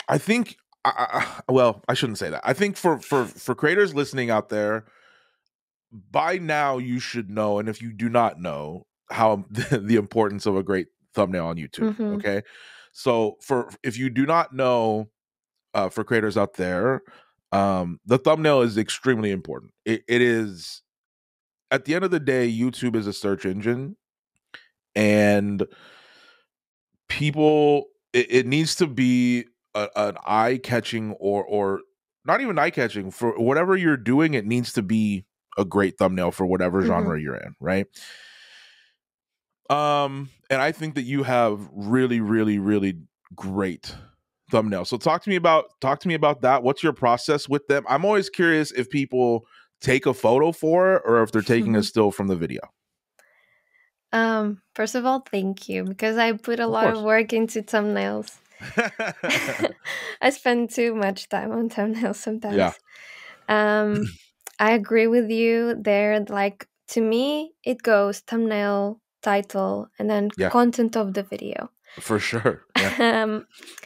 I think. Well, I shouldn't say that. I think for creators listening out there, by now you should know, and if you do not know, how the importance of a great thumbnail on YouTube. Hmm. Okay, so if you do not know, for creators out there, the thumbnail is extremely important. It is, at the end of the day, YouTube is a search engine, and people, it needs to be an eye-catching or not even eye-catching, for whatever you're doing, it needs to be a great thumbnail for whatever genre you're in, right? And I think that you have really, really, really great thumbnails. So talk to me about that. What's your process with them? I'm always curious if people take a photo for it or if they're taking a still from the video. First of all, thank you, because I put a lot of course. work into thumbnails. I spend too much time on thumbnails sometimes. Yeah. I agree with you there. Like, to me, it goes thumbnail, title, and then Yeah. content of the video. For sure. Yeah.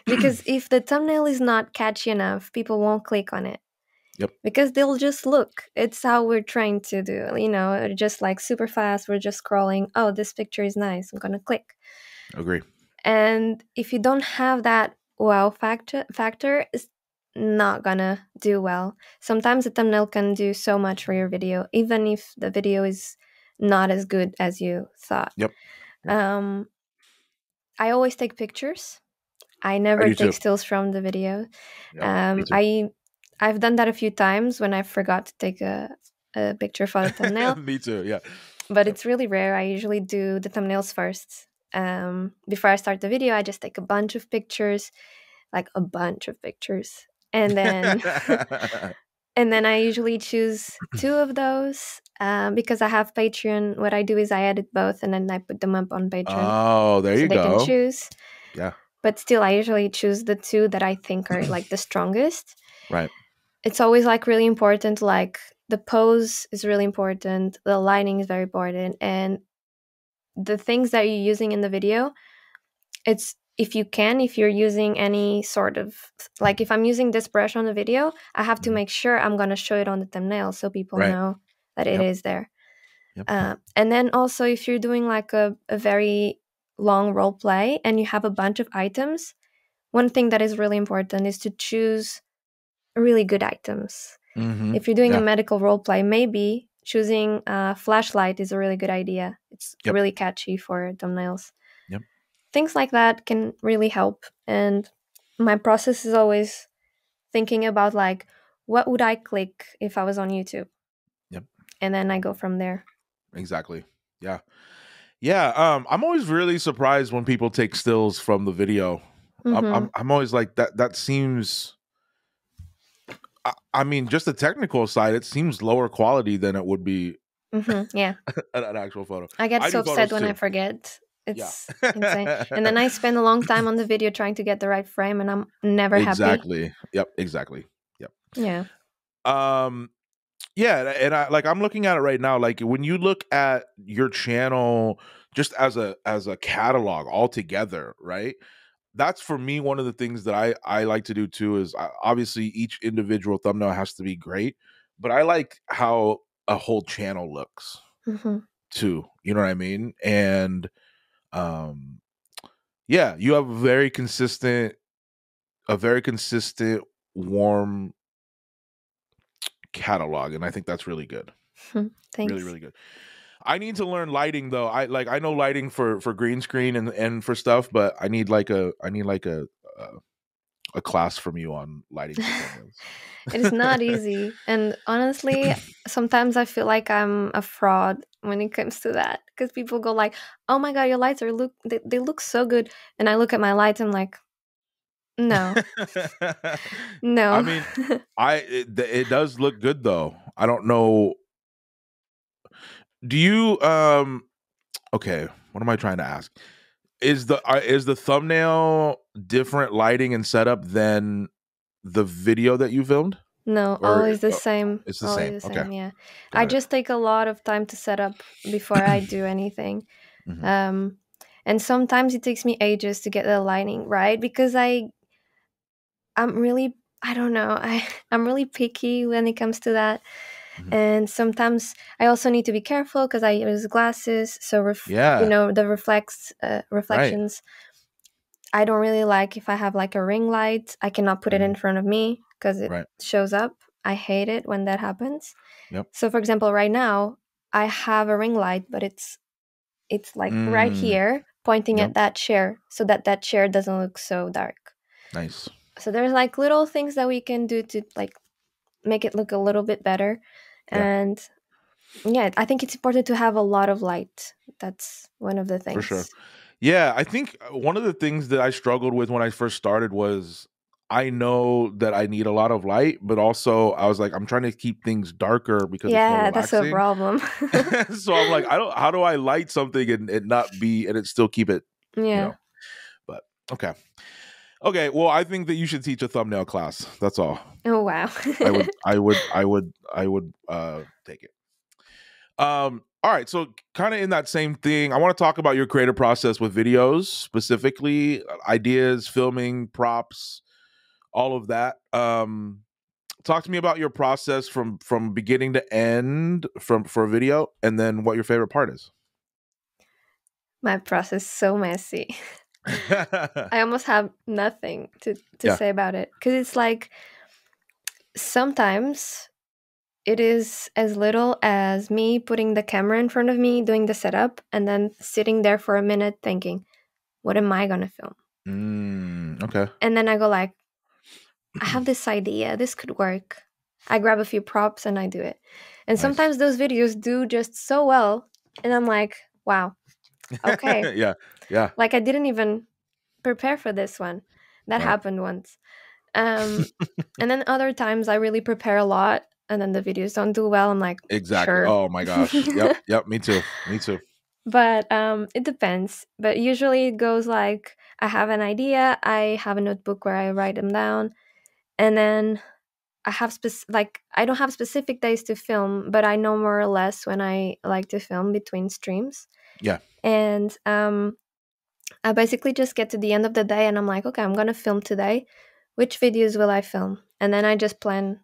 Because if the thumbnail is not catchy enough, people won't click on it. Yep. Because they'll just look. It's how we're trying to do. You know, just like super fast, we're just scrolling. Oh, this picture is nice. I'm gonna click. Agree. And if you don't have that wow factor, it's not gonna do well. Sometimes a thumbnail can do so much for your video, even if the video is not as good as you thought. Yep. I always take pictures. I never take stills from the video. Yep, I've done that a few times when I forgot to take a picture for the thumbnail. Me too, yeah. But it's really rare. I usually do the thumbnails first. Before I start the video, I just take a bunch of pictures, like a bunch of pictures. And then and then I usually choose 2 of those because I have Patreon. What I do is I edit both and then I put them up on Patreon. Oh, there you go. So they can choose. Yeah. But still, I usually choose the 2 that I think are like the strongest. Right. It's always like really important. Like the pose is really important. The lighting is very important. And the things that you're using in the video, it's if you're using any sort of, like if I'm using this brush on the video, I have to make sure I'm going to show it on the thumbnail so people know that it is there. Yep. And then also if you're doing like a very long role play and you have a bunch of items, one thing that is really important is to choose really good items. If you're doing a medical role play, maybe choosing a flashlight is a really good idea. It's really catchy for thumbnails. Yep. Things like that can really help. And my process is always thinking about like, what would I click if I was on YouTube? Yep. And then I go from there. Exactly. Yeah. Yeah. I'm always really surprised when people take stills from the video. I'm always like that seems, I mean, just the technical side, it seems lower quality than it would be yeah. an actual photo. I get so upset when I forget. It's insane. And then I spend a long time on the video trying to get the right frame and I'm never happy. Exactly. Yep. Exactly. Yep. Yeah. Yeah, and I'm looking at it right now. Like when you look at your channel just as a catalog altogether, right? That's for me one of the things that I like to do too. Is obviously each individual thumbnail has to be great, but I like how a whole channel looks too. You know what I mean? And yeah, you have a very consistent, warm catalog, and I think that's really good. Thanks. Really, really good. I need to learn lighting though. I know lighting for green screen and for stuff, but I need like a class from you on lighting. It is not easy, and honestly, sometimes I feel like I'm a fraud when it comes to that because people go like, "Oh my god, your lights they look so good," and I look at my lights and I'm like, no. No. I mean, it does look good though. I don't know. Do you okay, what am I trying to ask? Is the thumbnail different lighting and setup than the video that you filmed? No, always the same. It's the always same. The same, okay. yeah. I just take a lot of time to set up before I do anything. And sometimes it takes me ages to get the lighting right because I'm really, I don't know, I'm really picky when it comes to that. And sometimes I also need to be careful because I use glasses, so the reflections. I don't really like if I have like a ring light, I cannot put it in front of me because it shows up. I hate it when that happens. Yep. So for example, right now I have a ring light, but it's like right here pointing at that chair so that chair doesn't look so dark. Nice. So there's like little things that we can do to like make it look a little bit better. Yeah. And yeah, I think it's important to have a lot of light. That's one of the For sure. things. Yeah, I think one of the things that I struggled with when I first started was I know that I need a lot of light, but also I was like, I'm trying to keep things darker because it's more Yeah, that's a relaxing. problem. So I'm like, how do I light something and it not be and it still keep it, Yeah. but okay. Okay, well, I think that you should teach a thumbnail class. That's all. Oh wow. I would take it. All right, so kind of in that same thing, I want to talk about your creative process with videos, specifically ideas, filming, props, all of that. Talk to me about your process from beginning to end for a video, and then what your favorite part is. My process is so messy. I almost have nothing to Yeah. say about it, because it's like sometimes it is as little as me putting the camera in front of me, doing the setup, and then sitting there for a minute thinking, what am I going to film? Okay. And then I go like, I have this idea. This could work. I grab a few props and I do it. And Nice. sometimes those videos do just so well. And I'm like, wow, okay. Yeah. Like I didn't even prepare for this one. That Right. happened once. And then other times I really prepare a lot and then the videos don't do well. I'm like, Exactly. sure. Oh my gosh. Yep. Me too. But it depends. But usually it goes like I have an idea, I have a notebook where I write them down, and then I have I don't have specific days to film, but I know more or less when I like to film between streams. Yeah. And I basically just get to the end of the day and I'm like, okay, I'm gonna film today. Which videos will I film? And then I just plan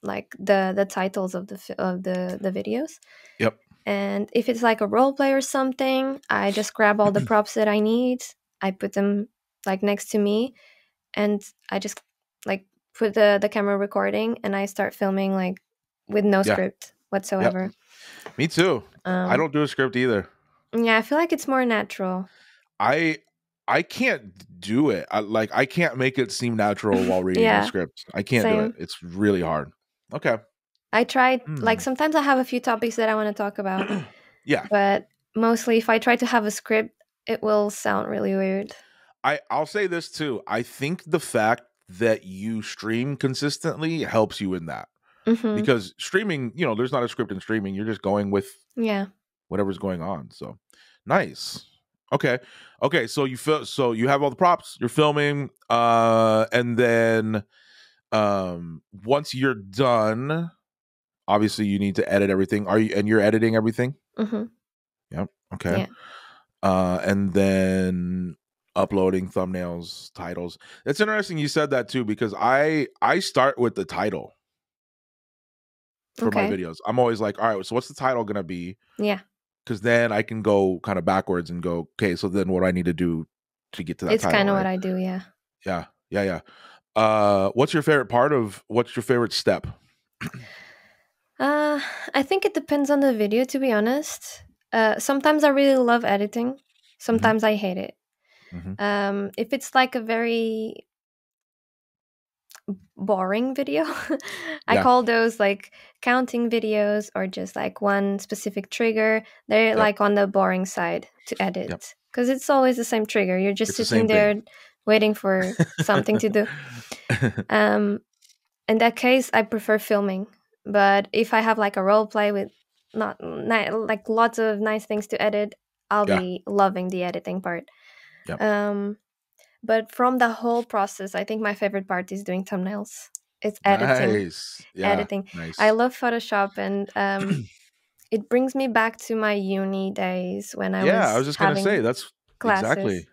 like the titles of the videos. Yep. And if it's like a role play or something, I just grab all the props that I need. I put them like next to me, and I just like put the camera recording, and I start filming like with no script whatsoever. Yep. Me too. I don't do a script either. Yeah, I feel like it's more natural. I can't do it. I can't make it seem natural while reading the script. I can't do it. It's really hard. Okay. I tried, like sometimes I have a few topics that I want to talk about. Yeah. But mostly if I try to have a script, it will sound really weird. I'll say this too. I think the fact that you stream consistently helps you in that. Because streaming, there's not a script in streaming. You're just going with whatever's going on. So nice. Okay. So you have all the props, you're filming, and then once you're done, obviously you need to edit everything. You're editing everything? Yep. Okay. Yeah. And then uploading thumbnails, titles. It's interesting you said that too, because I start with the title for my videos. I'm always like, all right, so what's the title gonna be? Yeah. Because then I can go kind of backwards and go, okay, so then what do I need to do to get to that title? It's kind of what I do, yeah. Yeah. What's your favorite step? I think it depends on the video, to be honest. Sometimes I really love editing. Sometimes I hate it. If it's like a very boring video, I call those like counting videos or just like one specific trigger. They're like on the boring side to edit because it's always the same trigger. You're just sitting there waiting for something to do. In that case, I prefer filming. But if I have like a role play with like lots of nice things to edit, I'll be loving the editing part. But from the whole process, I think my favorite part is doing thumbnails. It's editing. Nice. Yeah, editing. Nice. I love Photoshop, and it brings me back to my uni days when I was just gonna say that's classes. Exactly.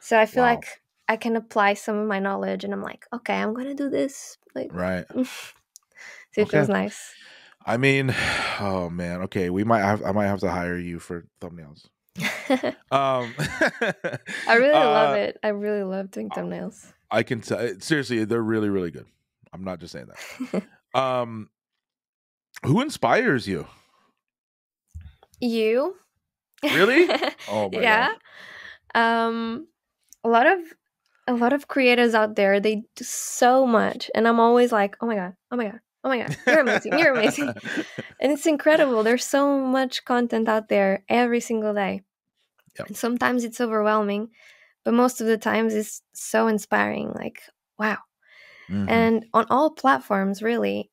So I feel like I can apply some of my knowledge, and I'm like, okay, I'm gonna do this. Like, right. So it feels nice. I mean, oh man. Okay, I might have to hire you for thumbnails. I really love it. I really love doing thumbnails. I can tell. Seriously, they're really, really good. I'm not just saying that. Who inspires you? You. Really? Oh my gosh. A a lot of creators out there, they do so much, and I'm always like, oh my god, oh my god, oh my god, you're amazing, you're amazing. And it's incredible. There's so much content out there every single day. Yep. And sometimes it's overwhelming, but most of the times it's so inspiring, like, wow. And on all platforms, really,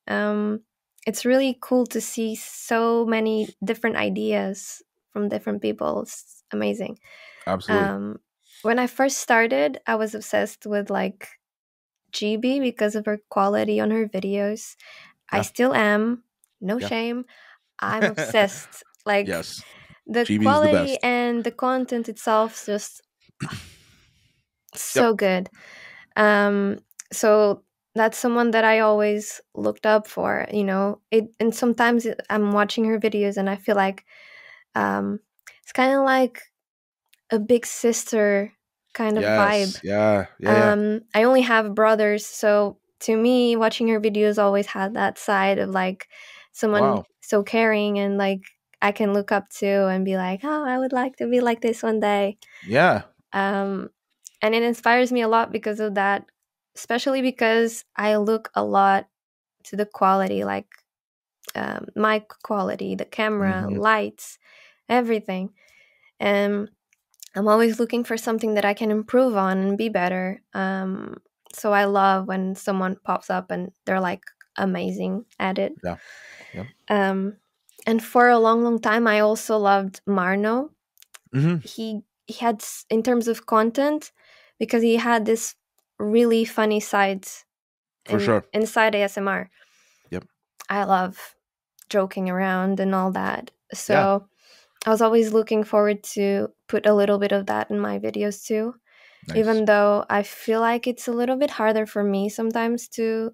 it's really cool to see so many different ideas from different people. It's amazing. Absolutely. When I first started, I was obsessed with like GB because of her quality on her videos. I still am. No shame. I'm obsessed. Like, Yes. the GB is the quality best. and the content itself just so good. So that's someone that I always looked up for, you know. And sometimes I'm watching her videos and I feel like it's kind of like a big sister kind of vibe. Yes. Yeah. I only have brothers, so to me, watching her videos always had that side of like someone Wow. so caring and like I can look up to and be like, oh, I would like to be like this one day. Yeah. And it inspires me a lot because of that, especially because I look a lot to the quality, like mic quality, the camera, lights, everything. And I'm always looking for something that I can improve on and be better. So I love when someone pops up and they're like amazing at it. Yeah. Yeah. And for a long, long time, I also loved Marno. He had, in terms of content, because he had this really funny side For sure. inside ASMR. Yep. I love joking around and all that. So I was always looking forward to put a little bit of that in my videos too. Nice. Even though I feel like it's a little bit harder for me sometimes to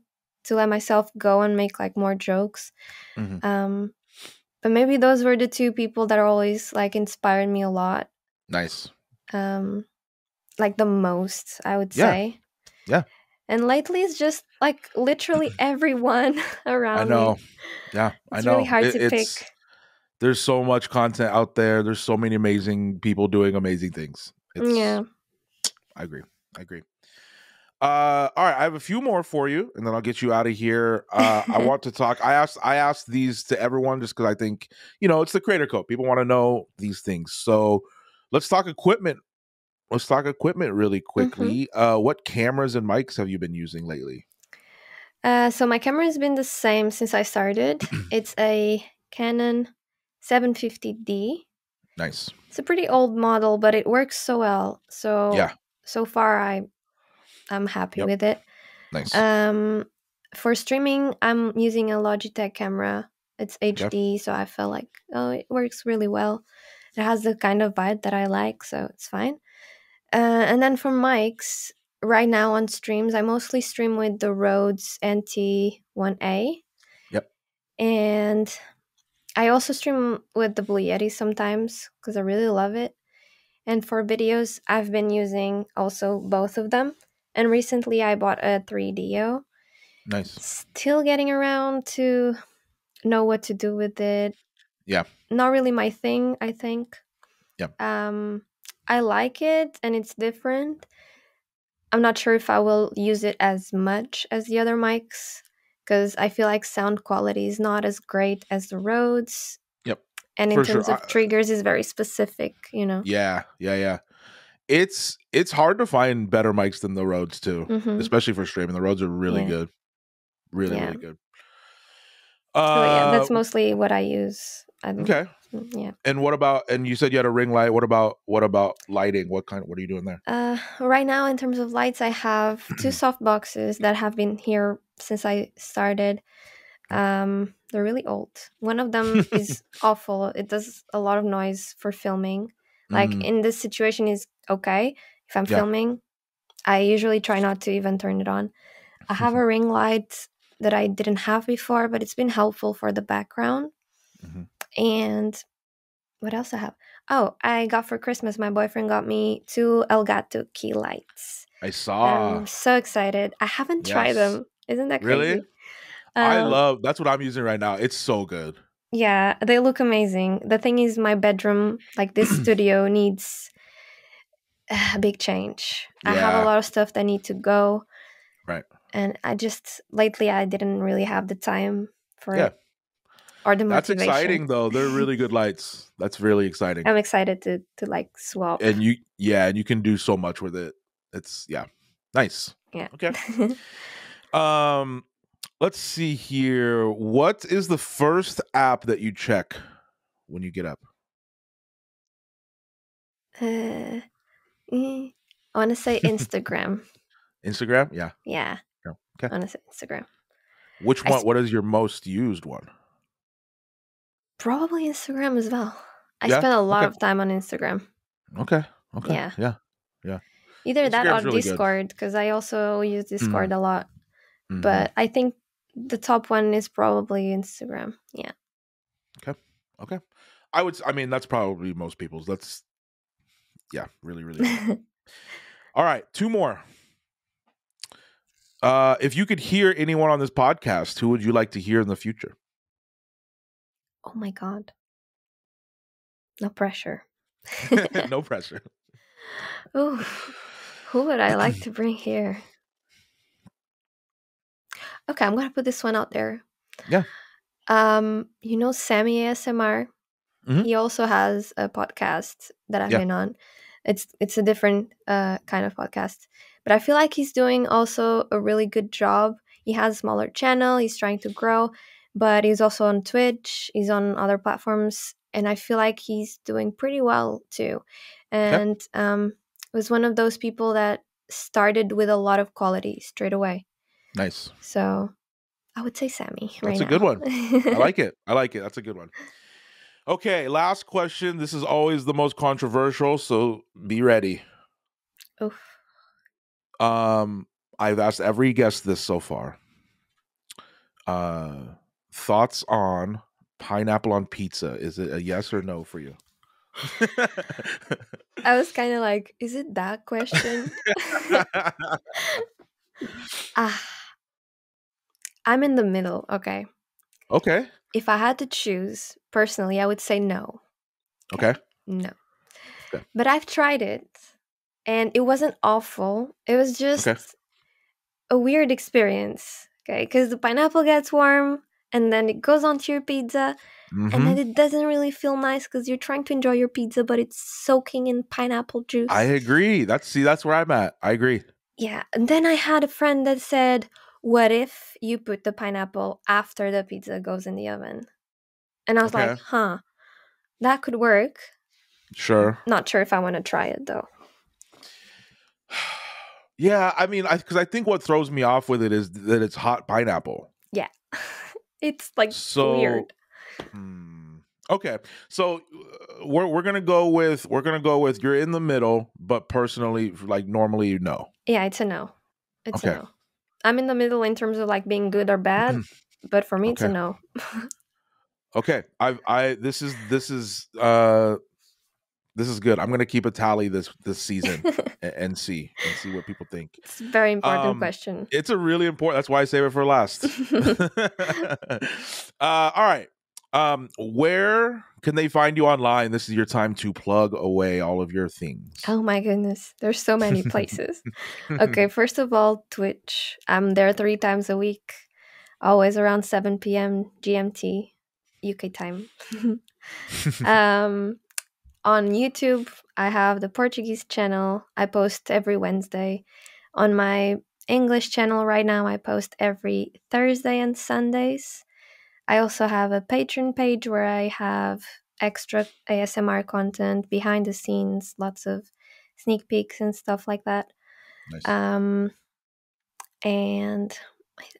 let myself go and make like more jokes. But maybe those were the two people that always like inspired me a lot. Nice. Like the most, I would Yeah. say. Yeah. And lately it's just like literally everyone around I know. me. Yeah, I It's know. really hard to pick. There's so much content out there. There's so many amazing people doing amazing things. Yeah. I agree. All right, I have a few more for you, and then I'll get you out of here. I want to talk. I asked these to everyone just because I think, you know, it's the creator code. People want to know these things. So let's talk equipment. Let's talk equipment really quickly. What cameras and mics have you been using lately? So my camera has been the same since I started. It's a Canon 750D. Nice. It's a pretty old model, but it works so well. So far I'm happy with it. Nice. For streaming, I'm using a Logitech camera. It's HD, so I feel like, oh, it works really well. It has the kind of vibe that I like, so it's fine. And then for mics, right now on streams, I mostly stream with the Rhodes NT1A. Yep. And I also stream with the Blue Yeti sometimes because I really love it. And for videos, I've been using also both of them. And recently I bought a 3DO. Nice. Still getting around to know what to do with it. Yeah. Not really my thing, I think. Yep. I like it and it's different. I'm not sure if I will use it as much as the other mics because I feel like sound quality is not as great as the Rhodes. Yep. And in terms of triggers is very specific, you know? Yeah. It's hard to find better mics than the Rhodes too, especially for streaming. The Rhodes are really good. Really good. So yeah, that's mostly what I use. Okay. Yeah. And what about, and you said you had a ring light. What about lighting? What are you doing there? Right now, in terms of lights, I have two soft boxes that have been here since I started. They're really old. One of them is awful. It does a lot of noise for filming. Like in this situation is okay. If I'm filming, I usually try not to even turn it on. I have a ring light that I didn't have before, but it's been helpful for the background. And what else I have? Oh, I got for Christmas, my boyfriend got me 2 Elgato key lights. I saw. I'm so excited. I haven't tried them. Isn't that crazy? Really? That's what I'm using right now. It's so good. Yeah, they look amazing. The thing is, my bedroom, like this studio, needs a big change. Yeah. I have a lot of stuff that need to go. Right. And lately I didn't really have the time for Yeah. it or the That's motivation. exciting though. They're really good lights. That's really exciting. I'm excited to like swap. And you can do so much with it. It's nice. Yeah. Okay. Let's see here. What is the first app that you check when you get up? I want to say Instagram. Instagram? Yeah. Yeah. Okay. I want to say Instagram. Which one? What is your most used one? Probably Instagram as well. I Yeah? spend a lot of time on Instagram. Okay. Yeah. Yeah. Either that Instagram's or really Discord, because I also use Discord a lot. Mhm. But I think the top one is probably Instagram. Yeah. Okay. I mean, that's probably most people's. That's, really, really good. All right. 2 more. If you could hear anyone on this podcast, who would you like to hear in the future? Oh my God. No pressure. No pressure. Ooh, who would I like to bring here? Okay, I'm gonna put this one out there. Yeah. Sammy ASMR. Mhm. He also has a podcast that I've been on. It's a different kind of podcast, but I feel like he's doing also a really good job. He has a smaller channel. He's trying to grow, but he's also on Twitch. He's on other platforms, and I feel like he's doing pretty well too. And was one of those people that started with a lot of quality straight away. Nice. So I would say Sammy right now. That's a good one. I like it. That's a good one. Okay, last question. This is always the most controversial, so be ready. Oof. I've asked every guest this so far. Thoughts on pineapple on pizza? Is it a yes or no for you? I was kind of like, is it that question? I'm in the middle, okay? Okay. If I had to choose, personally, I would say no. Okay. No. Okay. But I've tried it, and it wasn't awful. It was just a weird experience, okay? Because the pineapple gets warm, and then it goes onto your pizza, and then it doesn't really feel nice because you're trying to enjoy your pizza, but it's soaking in pineapple juice. I agree. That's where I'm at. I agree. Yeah. And then I had a friend that said, what if you put the pineapple after the pizza goes in the oven? And I was like, that could work. Sure. Not sure if I want to try it, though. Yeah, I mean, because I think what throws me off with it is that it's hot pineapple. Yeah. It's like weird. Okay, so we're gonna go with you're in the middle, but personally, like normally, no. Yeah, it's a no. It's a no. I'm in the middle in terms of like being good or bad, but for me, it's a no. Okay, this is good. I'm gonna keep a tally this season and see what people think. It's a very important question. It's a really important. That's why I save it for last. All right. Where can they find you online? This is your time to plug away all of your things. Oh my goodness. There's so many places. Okay, first of all, Twitch. I'm there 3 times a week, always around 7 p.m. GMT, UK time. On YouTube, I have the Portuguese channel. I post every Wednesday. On my English channel right now, I post every Thursday and Sundays. I also have a Patreon page where I have extra ASMR content, behind the scenes, lots of sneak peeks and stuff like that. Nice. And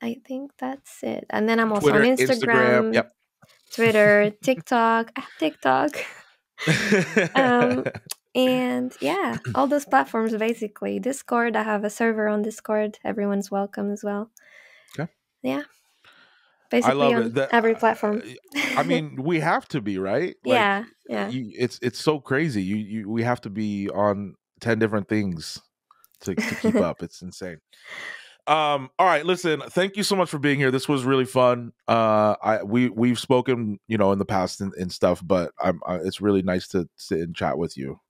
I think that's it. And then I'm also Twitter, on Instagram, Twitter, TikTok. I have TikTok. And yeah, all those platforms basically. Discord, I have a server on Discord. Everyone's welcome as well. Okay. Yeah. Basically, I love every platform. I mean, we have to be, right? Yeah. It's so crazy. We have to be on 10 different things to keep up. It's insane. All right, listen, thank you so much for being here. This was really fun. We've spoken, in the past and stuff, but it's really nice to sit and chat with you.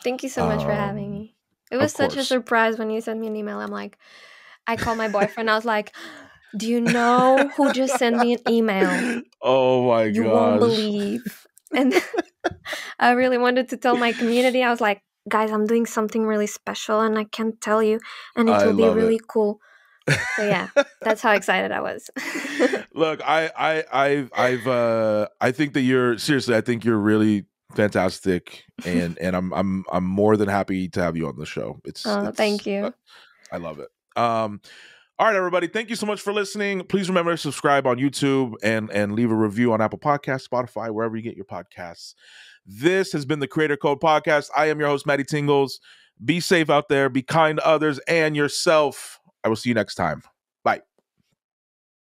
Thank you so much for having me. It was Of such a course. surprise when you sent me an email. I'm like, I called my boyfriend. I was like, do you know who just sent me an email? Oh my You won't gosh. believe. And I really wanted to tell my community. I was like, guys, I'm doing something really special and I can't tell you. And it I will be love it. really cool. So yeah, that's how excited I was. Look, I think that I think you're really fantastic, and I'm more than happy to have you on the show. Oh, thank you. I love it. All right, everybody. Thank you so much for listening. Please remember to subscribe on YouTube and leave a review on Apple Podcasts, Spotify, wherever you get your podcasts. This has been the Creator Code Podcast. I am your host, MattyTingles. Be safe out there. Be kind to others and yourself. I will see you next time.